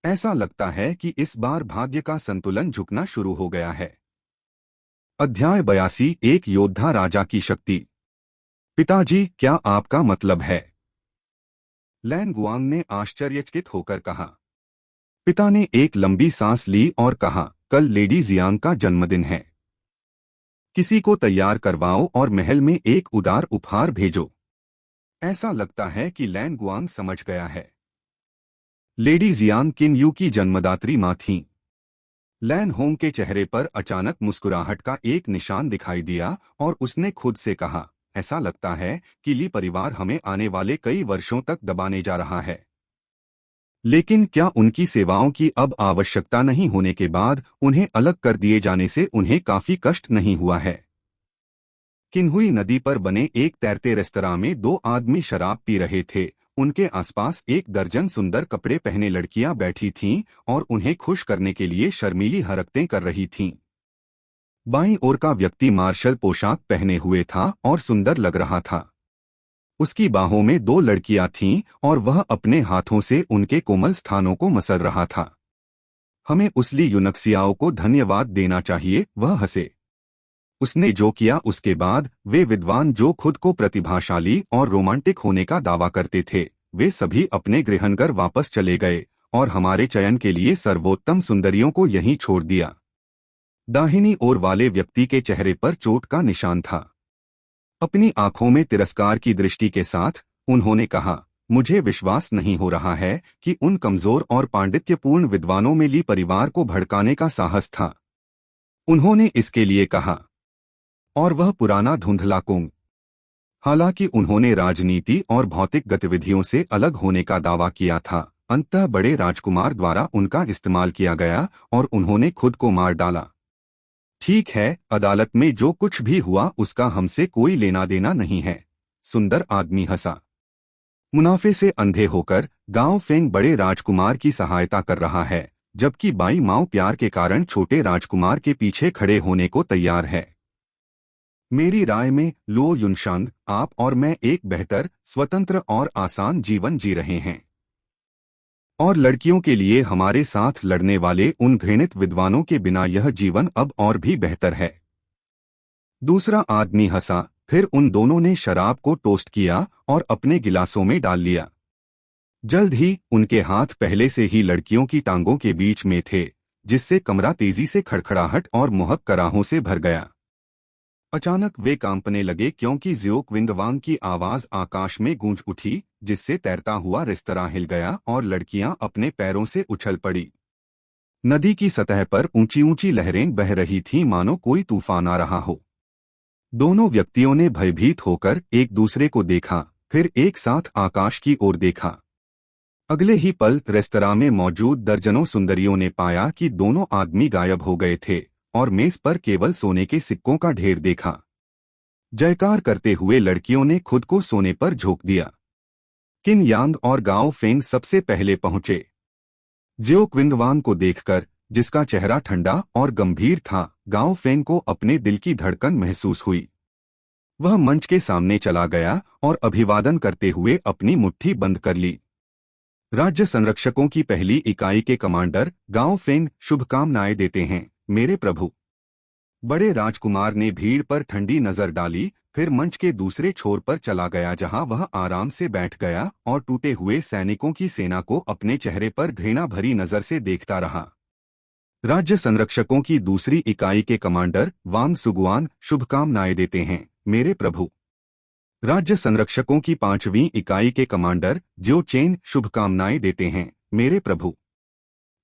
ऐसा लगता है कि इस बार भाग्य का संतुलन झुकना शुरू हो गया है। अध्याय 82, एक योद्धा राजा की शक्ति। पिताजी, क्या आपका मतलब है? लैन गुआंग ने आश्चर्यचकित होकर कहा। पिता ने एक लंबी सांस ली और कहा, कल लेडी जियांग का जन्मदिन है। किसी को तैयार करवाओ और महल में एक उदार उपहार भेजो। ऐसा लगता है कि लैन गुआंग समझ गया है। लेडी जियांग किन यू की जन्मदात्री मां थीं। लैन होंग के चेहरे पर अचानक मुस्कुराहट का एक निशान दिखाई दिया और उसने खुद से कहा, ऐसा लगता है कि ली परिवार हमें आने वाले कई वर्षों तक दबाने जा रहा है। लेकिन क्या उनकी सेवाओं की अब आवश्यकता नहीं होने के बाद उन्हें अलग कर दिए जाने से उन्हें काफी कष्ट नहीं हुआ है? किन्हुई नदी पर बने एक तैरते रेस्तरां में 2 आदमी शराब पी रहे थे। उनके आसपास 1 दर्जन सुंदर कपड़े पहने लड़कियां बैठी थीं और उन्हें खुश करने के लिए शर्मीली हरकतें कर रही थीं। बाईं ओर का व्यक्ति मार्शल पोशाक पहने हुए था और सुंदर लग रहा था। उसकी बाहों में 2 लड़कियां थीं और वह अपने हाथों से उनके कोमल स्थानों को मसल रहा था। हमें उसली यूनक्सियाओं को धन्यवाद देना चाहिए, वह हंसे। उसने जो किया उसके बाद वे विद्वान जो खुद को प्रतिभाशाली और रोमांटिक होने का दावा करते थे, वे सभी अपने गृहनगर वापस चले गए और हमारे चयन के लिए सर्वोत्तम सुंदरियों को यहीं छोड़ दिया। दाहिनी ओर वाले व्यक्ति के चेहरे पर चोट का निशान था। अपनी आंखों में तिरस्कार की दृष्टि के साथ उन्होंने कहा, मुझे विश्वास नहीं हो रहा है कि उन कमजोर और पांडित्यपूर्ण विद्वानों में ली परिवार को भड़काने का साहस था। उन्होंने इसके लिए कहा, और वह पुराना धुंधला कुंग। हालांकि उन्होंने राजनीति और भौतिक गतिविधियों से अलग होने का दावा किया था, अंततः बड़े राजकुमार द्वारा उनका इस्तेमाल किया गया और उन्होंने खुद को मार डाला। ठीक है, अदालत में जो कुछ भी हुआ उसका हमसे कोई लेना देना नहीं है। सुंदर आदमी हंसा। मुनाफे से अंधे होकर गांव फेंग बड़े राजकुमार की सहायता कर रहा है, जबकि बाई माओ प्यार के कारण छोटे राजकुमार के पीछे खड़े होने को तैयार है। मेरी राय में लो युनशांग, आप और मैं एक बेहतर, स्वतंत्र और आसान जीवन जी रहे हैं। और लड़कियों के लिए हमारे साथ लड़ने वाले उन घृणित विद्वानों के बिना यह जीवन अब और भी बेहतर है। दूसरा आदमी हंसा। फिर उन दोनों ने शराब को टोस्ट किया और अपने गिलासों में डाल लिया। जल्द ही उनके हाथ पहले से ही लड़कियों की टांगों के बीच में थे, जिससे कमरा तेजी से खड़खड़ाहट और मोहक कराहों से भर गया। अचानक वे कांपने लगे क्योंकि जियो क्विंगवांग की आवाज आकाश में गूंज उठी, जिससे तैरता हुआ रेस्तरां हिल गया और लड़कियां अपने पैरों से उछल पड़ी। नदी की सतह पर ऊंची ऊंची लहरें बह रही थीं, मानो कोई तूफान आ रहा हो। दोनों व्यक्तियों ने भयभीत होकर एक दूसरे को देखा, फिर एक साथ आकाश की ओर देखा। अगले ही पल रेस्तरां में मौजूद दर्जनों सुंदरियों ने पाया कि दोनों आदमी गायब हो गए थे और मेज पर केवल सोने के सिक्कों का ढेर देखा। जयकार करते हुए लड़कियों ने खुद को सोने पर झोंक दिया। किन यांग और गाओ फेंग सबसे पहले पहुंचे। जियो क्विंगवांग को देखकर, जिसका चेहरा ठंडा और गंभीर था, गाओ फेंग को अपने दिल की धड़कन महसूस हुई। वह मंच के सामने चला गया और अभिवादन करते हुए अपनी मुट्ठी बंद कर ली। राज्य संरक्षकों की पहली इकाई के कमांडर गाओ फेंग शुभकामनाएं देते हैं, मेरे प्रभु। बड़े राजकुमार ने भीड़ पर ठंडी नजर डाली, फिर मंच के दूसरे छोर पर चला गया जहां वह आराम से बैठ गया और टूटे हुए सैनिकों की सेना को अपने चेहरे पर घृणा भरी नजर से देखता रहा। राज्य संरक्षकों की दूसरी इकाई के कमांडर वांग सुगुआन शुभकामनाएं देते हैं, मेरे प्रभु। राज्य संरक्षकों की पांचवीं इकाई के कमांडर जियो चेन शुभकामनाएं देते हैं, मेरे प्रभु।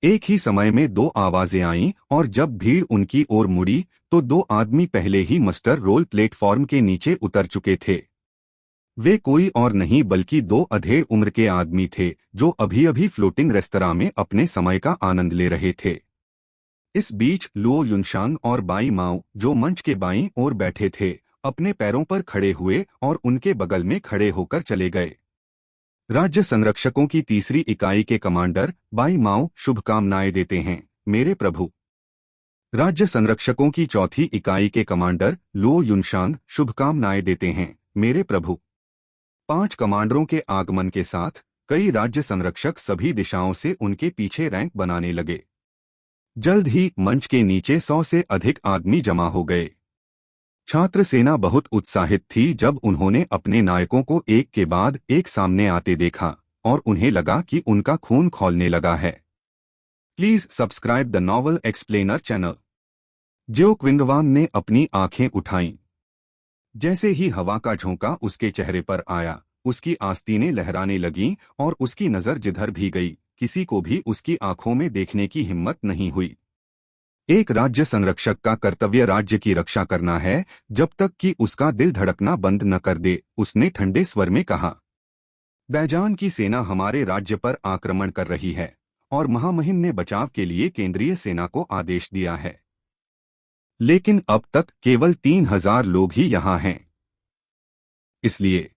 एक ही समय में दो आवाजें आईं और जब भीड़ उनकी ओर मुड़ी तो दो आदमी पहले ही मस्टर रोल प्लेटफॉर्म के नीचे उतर चुके थे। वे कोई और नहीं बल्कि दो अधेड़ उम्र के आदमी थे जो अभी अभी फ्लोटिंग रेस्तरां में अपने समय का आनंद ले रहे थे। इस बीच लुओ युनशांग और बाई माओ, जो मंच के बाईं ओर बैठे थे, अपने पैरों पर खड़े हुए और उनके बगल में खड़े होकर चले गए। राज्य संरक्षकों की तीसरी इकाई के कमांडर बाई माओ शुभकामनाएं देते हैं, मेरे प्रभु। राज्य संरक्षकों की चौथी इकाई के कमांडर लुओ युनशांग शुभकामनाएं देते हैं, मेरे प्रभु। 5 कमांडरों के आगमन के साथ कई राज्य संरक्षक सभी दिशाओं से उनके पीछे रैंक बनाने लगे। जल्द ही मंच के नीचे 100 से अधिक आदमी जमा हो गए। छात्र सेना बहुत उत्साहित थी जब उन्होंने अपने नायकों को एक के बाद एक सामने आते देखा और उन्हें लगा कि उनका खून खौलने लगा है। Please subscribe the novel explainer channel. Jio Qingwang ने अपनी आंखें उठाईं। जैसे ही हवा का झोंका उसके चेहरे पर आया, उसकी आस्तीनें लहराने लगीं और उसकी नजर जिधर भी गई, किसी को भी उसकी आंखों में देखने की हिम्मत नहीं हुई। एक राज्य संरक्षक का कर्तव्य राज्य की रक्षा करना है जब तक कि उसका दिल धड़कना बंद न कर दे, उसने ठंडे स्वर में कहा। बैजान की सेना हमारे राज्य पर आक्रमण कर रही है और महामहिम ने बचाव के लिए केंद्रीय सेना को आदेश दिया है, लेकिन अब तक केवल 3000 लोग ही यहाँ हैं। इसलिए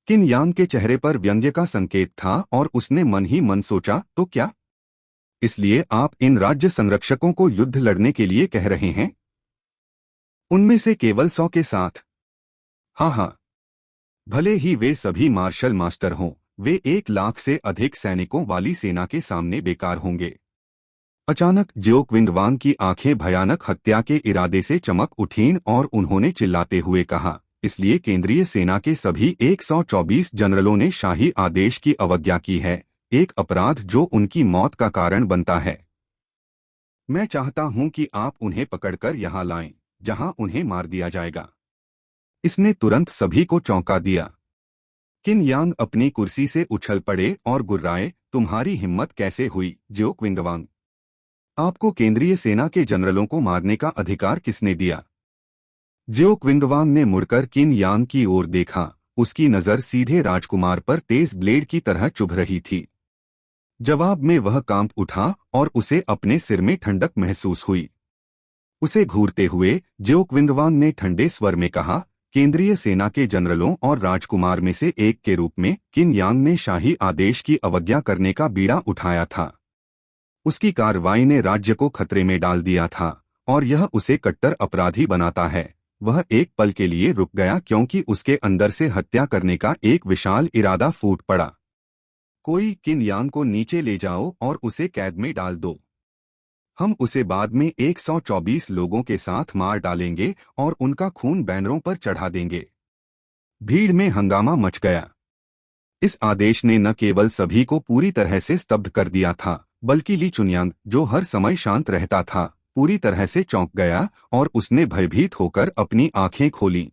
किन यांग के चेहरे पर व्यंग्य का संकेत था और उसने मन ही मन सोचा, तो क्या इसलिए आप इन राज्य संरक्षकों को युद्ध लड़ने के लिए कह रहे हैं? उनमें से केवल 100 के साथ? हाँ, भले ही वे सभी मार्शल मास्टर हों, वे 1 लाख से अधिक सैनिकों वाली सेना के सामने बेकार होंगे। अचानक जियो क्विंगवांग की आंखें भयानक हत्या के इरादे से चमक उठीं और उन्होंने चिल्लाते हुए कहा, इसलिए केंद्रीय सेना के सभी 124 जनरलों ने शाही आदेश की अवज्ञा की है, एक अपराध जो उनकी मौत का कारण बनता है। मैं चाहता हूं कि आप उन्हें पकड़कर यहां लाएं, जहां उन्हें मार दिया जाएगा। इसने तुरंत सभी को चौंका दिया। किन यांग अपनी कुर्सी से उछल पड़े और गुर्राए, तुम्हारी हिम्मत कैसे हुई जियो क्विंगवांग? आपको केंद्रीय सेना के जनरलों को मारने का अधिकार किसने दिया? जियो क्विंगवांग ने मुड़कर किन यांग की ओर देखा, उसकी नजर सीधे राजकुमार पर तेज ब्लेड की तरह चुभ रही थी। जवाब में वह कांप उठा और उसे अपने सिर में ठंडक महसूस हुई। उसे घूरते हुए जियो क्विंगवांग ने ठंडे स्वर में कहा, केंद्रीय सेना के जनरलों और राजकुमार में से एक के रूप में किन यांग ने शाही आदेश की अवज्ञा करने का बीड़ा उठाया था। उसकी कार्रवाई ने राज्य को खतरे में डाल दिया था और यह उसे कट्टर अपराधी बनाता है। वह एक पल के लिए रुक गया क्योंकि उसके अंदर से हत्या करने का एक विशाल इरादा फूट पड़ा। कोई किन यांग को नीचे ले जाओ और उसे कैद में डाल दो। हम उसे बाद में 124 लोगों के साथ मार डालेंगे और उनका खून बैनरों पर चढ़ा देंगे। भीड़ में हंगामा मच गया। इस आदेश ने न केवल सभी को पूरी तरह से स्तब्ध कर दिया था, बल्कि ली चुनयांग, जो हर समय शांत रहता था, पूरी तरह से चौंक गया और उसने भयभीत होकर अपनी आंखें खोलीं।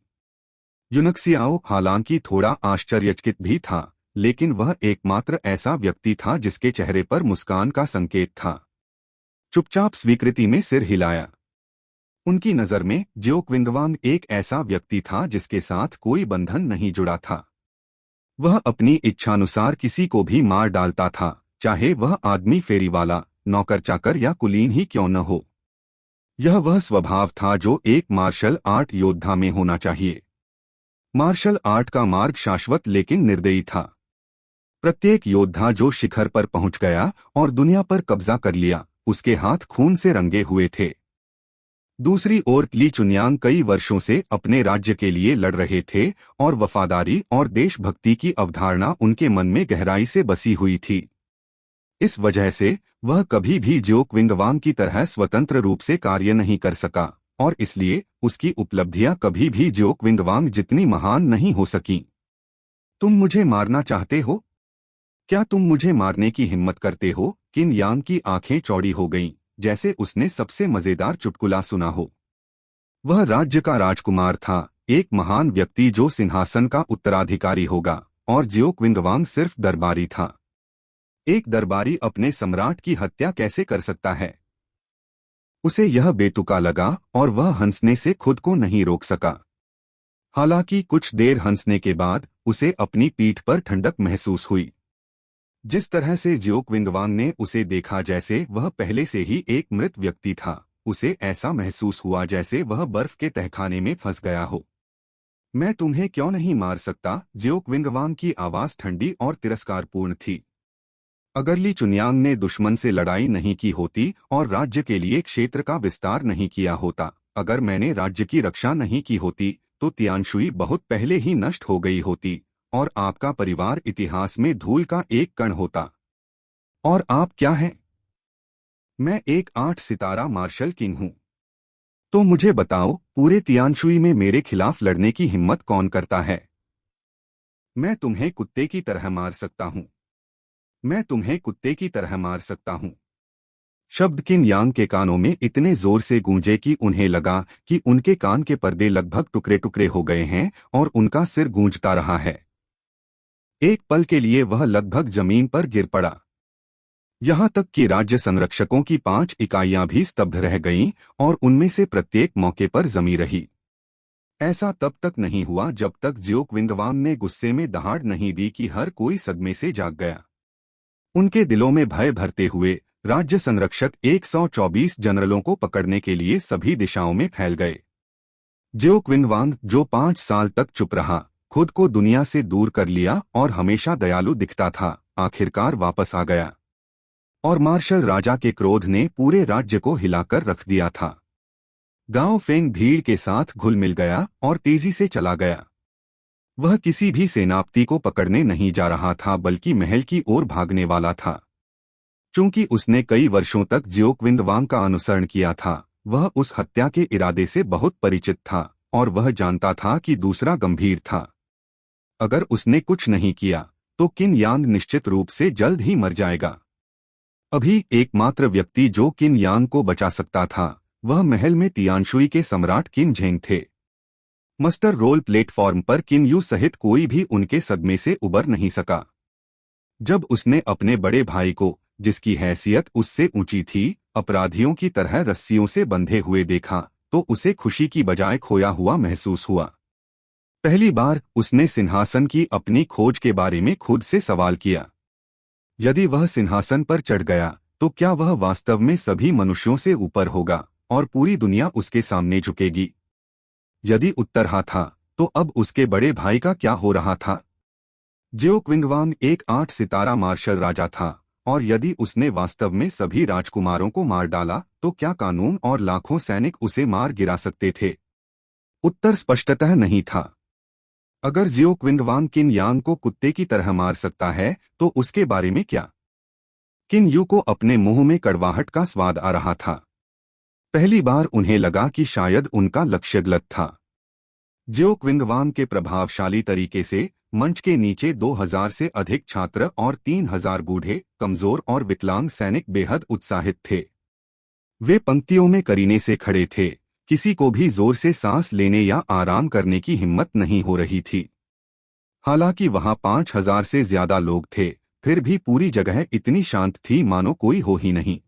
युनक्सियाओ हालांकि थोड़ा आश्चर्यचकित भी था, लेकिन वह एकमात्र ऐसा व्यक्ति था जिसके चेहरे पर मुस्कान का संकेत था। चुपचाप स्वीकृति में सिर हिलाया। उनकी नजर में जियो क्विंगवांग एक ऐसा व्यक्ति था जिसके साथ कोई बंधन नहीं जुड़ा था। वह अपनी इच्छानुसार किसी को भी मार डालता था, चाहे वह आदमी फेरी वाला, नौकर चाकर या कुलीन ही क्यों न हो। यह वह स्वभाव था जो एक मार्शल आर्ट योद्धा में होना चाहिए। मार्शल आर्ट का मार्ग शाश्वत लेकिन निर्दयी था। प्रत्येक योद्धा जो शिखर पर पहुंच गया और दुनिया पर कब्जा कर लिया, उसके हाथ खून से रंगे हुए थे। दूसरी ओर ली चुनयांग कई वर्षों से अपने राज्य के लिए लड़ रहे थे और वफादारी और देशभक्ति की अवधारणा उनके मन में गहराई से बसी हुई थी। इस वजह से वह कभी भी जियोक्विंगवांग की तरह स्वतंत्र रूप से कार्य नहीं कर सका और इसलिए उसकी उपलब्धियां कभी भी जियोक्विंगवांग जितनी महान नहीं हो सकीं। तुम मुझे मारना चाहते हो? क्या तुम मुझे मारने की हिम्मत करते हो? किन यांग की आंखें चौड़ी हो गईं, जैसे उसने सबसे मजेदार चुटकुला सुना हो। वह राज्य का राजकुमार था, एक महान व्यक्ति जो सिंहासन का उत्तराधिकारी होगा, और जियोक्विंगवांग सिर्फ दरबारी था। एक दरबारी अपने सम्राट की हत्या कैसे कर सकता है? उसे यह बेतुका लगा और वह हंसने से खुद को नहीं रोक सका। हालांकि कुछ देर हंसने के बाद उसे अपनी पीठ पर ठंडक महसूस हुई। जिस तरह से जियोक्विंगवांग ने उसे देखा जैसे वह पहले से ही एक मृत व्यक्ति था, उसे ऐसा महसूस हुआ जैसे वह बर्फ के तहखाने में फंस गया हो। मैं तुम्हें क्यों नहीं मार सकता? जियोक्विंगवांग की आवाज ठंडी और तिरस्कारपूर्ण थी। अगर ली चुनयांग ने दुश्मन से लड़ाई नहीं की होती और राज्य के लिए क्षेत्र का विस्तार नहीं किया होता, अगर मैंने राज्य की रक्षा नहीं की होती, तो तियानशुई बहुत पहले ही नष्ट हो गई होती और आपका परिवार इतिहास में धूल का एक कण होता। और आप क्या हैं? मैं एक 8 सितारा मार्शल किंग हूं। तो मुझे बताओ, पूरे तियानशुई में मेरे खिलाफ लड़ने की हिम्मत कौन करता है? मैं तुम्हें कुत्ते की तरह मार सकता हूं। मैं तुम्हें कुत्ते की तरह मार सकता हूं। शब्द किन यांग के कानों में इतने जोर से गूंजे कि उन्हें लगा कि उनके कान के पर्दे लगभग टुकड़े टुकड़े हो गए हैं और उनका सिर गूंजता रहा है। एक पल के लिए वह लगभग जमीन पर गिर पड़ा। यहां तक कि राज्य संरक्षकों की 5 इकाइयां भी स्तब्ध रह गईं और उनमें से प्रत्येक मौके पर जमी रही। ऐसा तब तक नहीं हुआ जब तक जियोक्विंगवांग ने गुस्से में दहाड़ नहीं दी कि हर कोई सदमे से जाग गया। उनके दिलों में भय भरते हुए राज्य संरक्षक 124 जनरलों को पकड़ने के लिए सभी दिशाओं में फैल गए। जियोक्विंगवांग, जो 5 साल तक चुप रहा, खुद को दुनिया से दूर कर लिया और हमेशा दयालु दिखता था, आखिरकार वापस आ गया। और मार्शल राजा के क्रोध ने पूरे राज्य को हिलाकर रख दिया था। गांव फेंग भीड़ के साथ घुल मिल गया और तेजी से चला गया। वह किसी भी सेनापति को पकड़ने नहीं जा रहा था, बल्कि महल की ओर भागने वाला था। क्योंकि उसने कई वर्षों तक जियोक्विंगवांग का अनुसरण किया था, वह उस हत्या के इरादे से बहुत परिचित था और वह जानता था कि दूसरा गंभीर था। अगर उसने कुछ नहीं किया तो किन यांग निश्चित रूप से जल्द ही मर जाएगा। अभी एकमात्र व्यक्ति जो किन यांग को बचा सकता था, वह महल में तियानशुई के सम्राट किन झेंग थे। मस्टर रोल प्लेटफॉर्म पर किन यू सहित कोई भी उनके सदमे से उबर नहीं सका। जब उसने अपने बड़े भाई को, जिसकी हैसियत उससे ऊंची थी, अपराधियों की तरह रस्सियों से बंधे हुए देखा, तो उसे खुशी की बजाय खोया हुआ महसूस हुआ। पहली बार उसने सिंहासन की अपनी खोज के बारे में खुद से सवाल किया। यदि वह सिंहासन पर चढ़ गया तो क्या वह वास्तव में सभी मनुष्यों से ऊपर होगा और पूरी दुनिया उसके सामने झुकेगी? यदि उत्तर हाँ था, तो अब उसके बड़े भाई का क्या हो रहा था? जियोक्विंगवांग एक 8 सितारा मार्शल राजा था, और यदि उसने वास्तव में सभी राजकुमारों को मार डाला तो क्या कानून और लाखों सैनिक उसे मार गिरा सकते थे? उत्तर स्पष्टतः नहीं था। अगर जियोक्विंगवांग किन यांग को कुत्ते की तरह मार सकता है, तो उसके बारे में क्या? किन यू को अपने मुंह में कड़वाहट का स्वाद आ रहा था। पहली बार उन्हें लगा कि शायद उनका लक्ष्य गलत था। जियोक्विंगवांग के प्रभावशाली तरीके से मंच के नीचे 2000 से अधिक छात्र और 3000 बूढ़े, कमजोर और विकलांग सैनिक बेहद उत्साहित थे। वे पंक्तियों में करीने से खड़े थे, किसी को भी जोर से सांस लेने या आराम करने की हिम्मत नहीं हो रही थी। हालांकि वहां 5000 से ज्यादा लोग थे, फिर भी पूरी जगह इतनी शांत थी मानो कोई हो ही नहीं।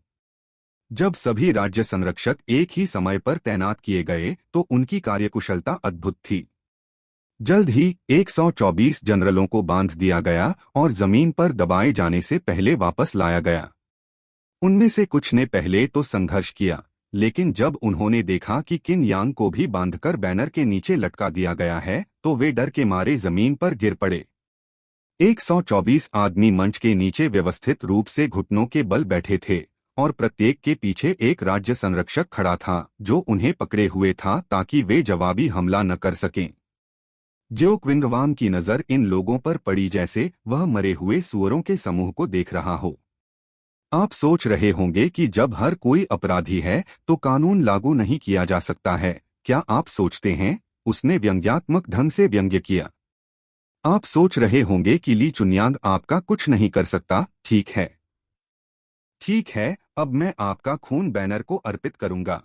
जब सभी राज्य संरक्षक एक ही समय पर तैनात किए गए तो उनकी कार्यकुशलता अद्भुत थी। जल्द ही 124 जनरलों को बांध दिया गया और जमीन पर दबाए जाने से पहले वापस लाया गया। उनमें से कुछ ने पहले तो संघर्ष किया, लेकिन जब उन्होंने देखा कि किन यांग को भी बांधकर बैनर के नीचे लटका दिया गया है, तो वे डर के मारे जमीन पर गिर पड़े। 124 आदमी मंच के नीचे व्यवस्थित रूप से घुटनों के बल बैठे थे और प्रत्येक के पीछे एक राज्य संरक्षक खड़ा था जो उन्हें पकड़े हुए था ताकि वे जवाबी हमला न कर सकें। ज्यो क्विंगवांग की नजर इन लोगों पर पड़ी जैसे वह मरे हुए सुअरों के समूह को देख रहा हो। आप सोच रहे होंगे कि जब हर कोई अपराधी है तो कानून लागू नहीं किया जा सकता है। क्या आप सोचते हैं? उसने व्यंग्यात्मक ढंग से व्यंग्य किया। आप सोच रहे होंगे कि ली चुन्यांग आपका कुछ नहीं कर सकता। ठीक है, ठीक है, अब मैं आपका खून बैनर को अर्पित करूंगा।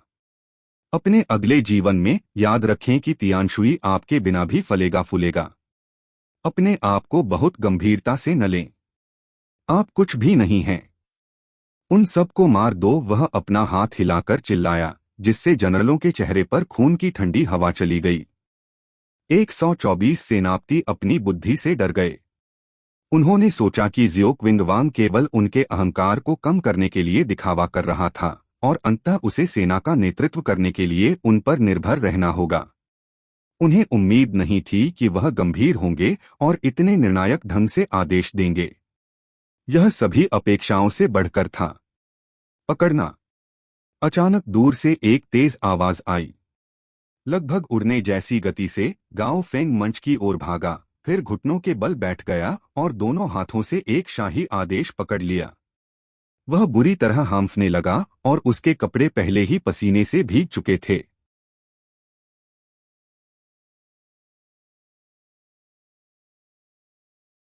अपने अगले जीवन में याद रखें कि तियानशुई आपके बिना भी फलेगा फूलेगा। अपने आप को बहुत गंभीरता से न लें। आप कुछ भी नहीं हैं। उन सबको मार दो। वह अपना हाथ हिलाकर चिल्लाया, जिससे जनरलों के चेहरे पर खून की ठंडी हवा चली गई। 124 सेनापति अपनी बुद्धि से डर गए। उन्होंने सोचा कि ज्यो क्विंगवांग केवल उनके अहंकार को कम करने के लिए दिखावा कर रहा था और अंततः उसे सेना का नेतृत्व करने के लिए उन पर निर्भर रहना होगा। उन्हें उम्मीद नहीं थी कि वह गंभीर होंगे और इतने निर्णायक ढंग से आदेश देंगे। यह सभी अपेक्षाओं से बढ़कर था। पकड़ना। अचानक दूर से एक तेज आवाज आई। लगभग उड़ने जैसी गति से गाओ फेंग मंच की ओर भागा, फिर घुटनों के बल बैठ गया और दोनों हाथों से एक शाही आदेश पकड़ लिया। वह बुरी तरह हांफने लगा और उसके कपड़े पहले ही पसीने से भीग चुके थे।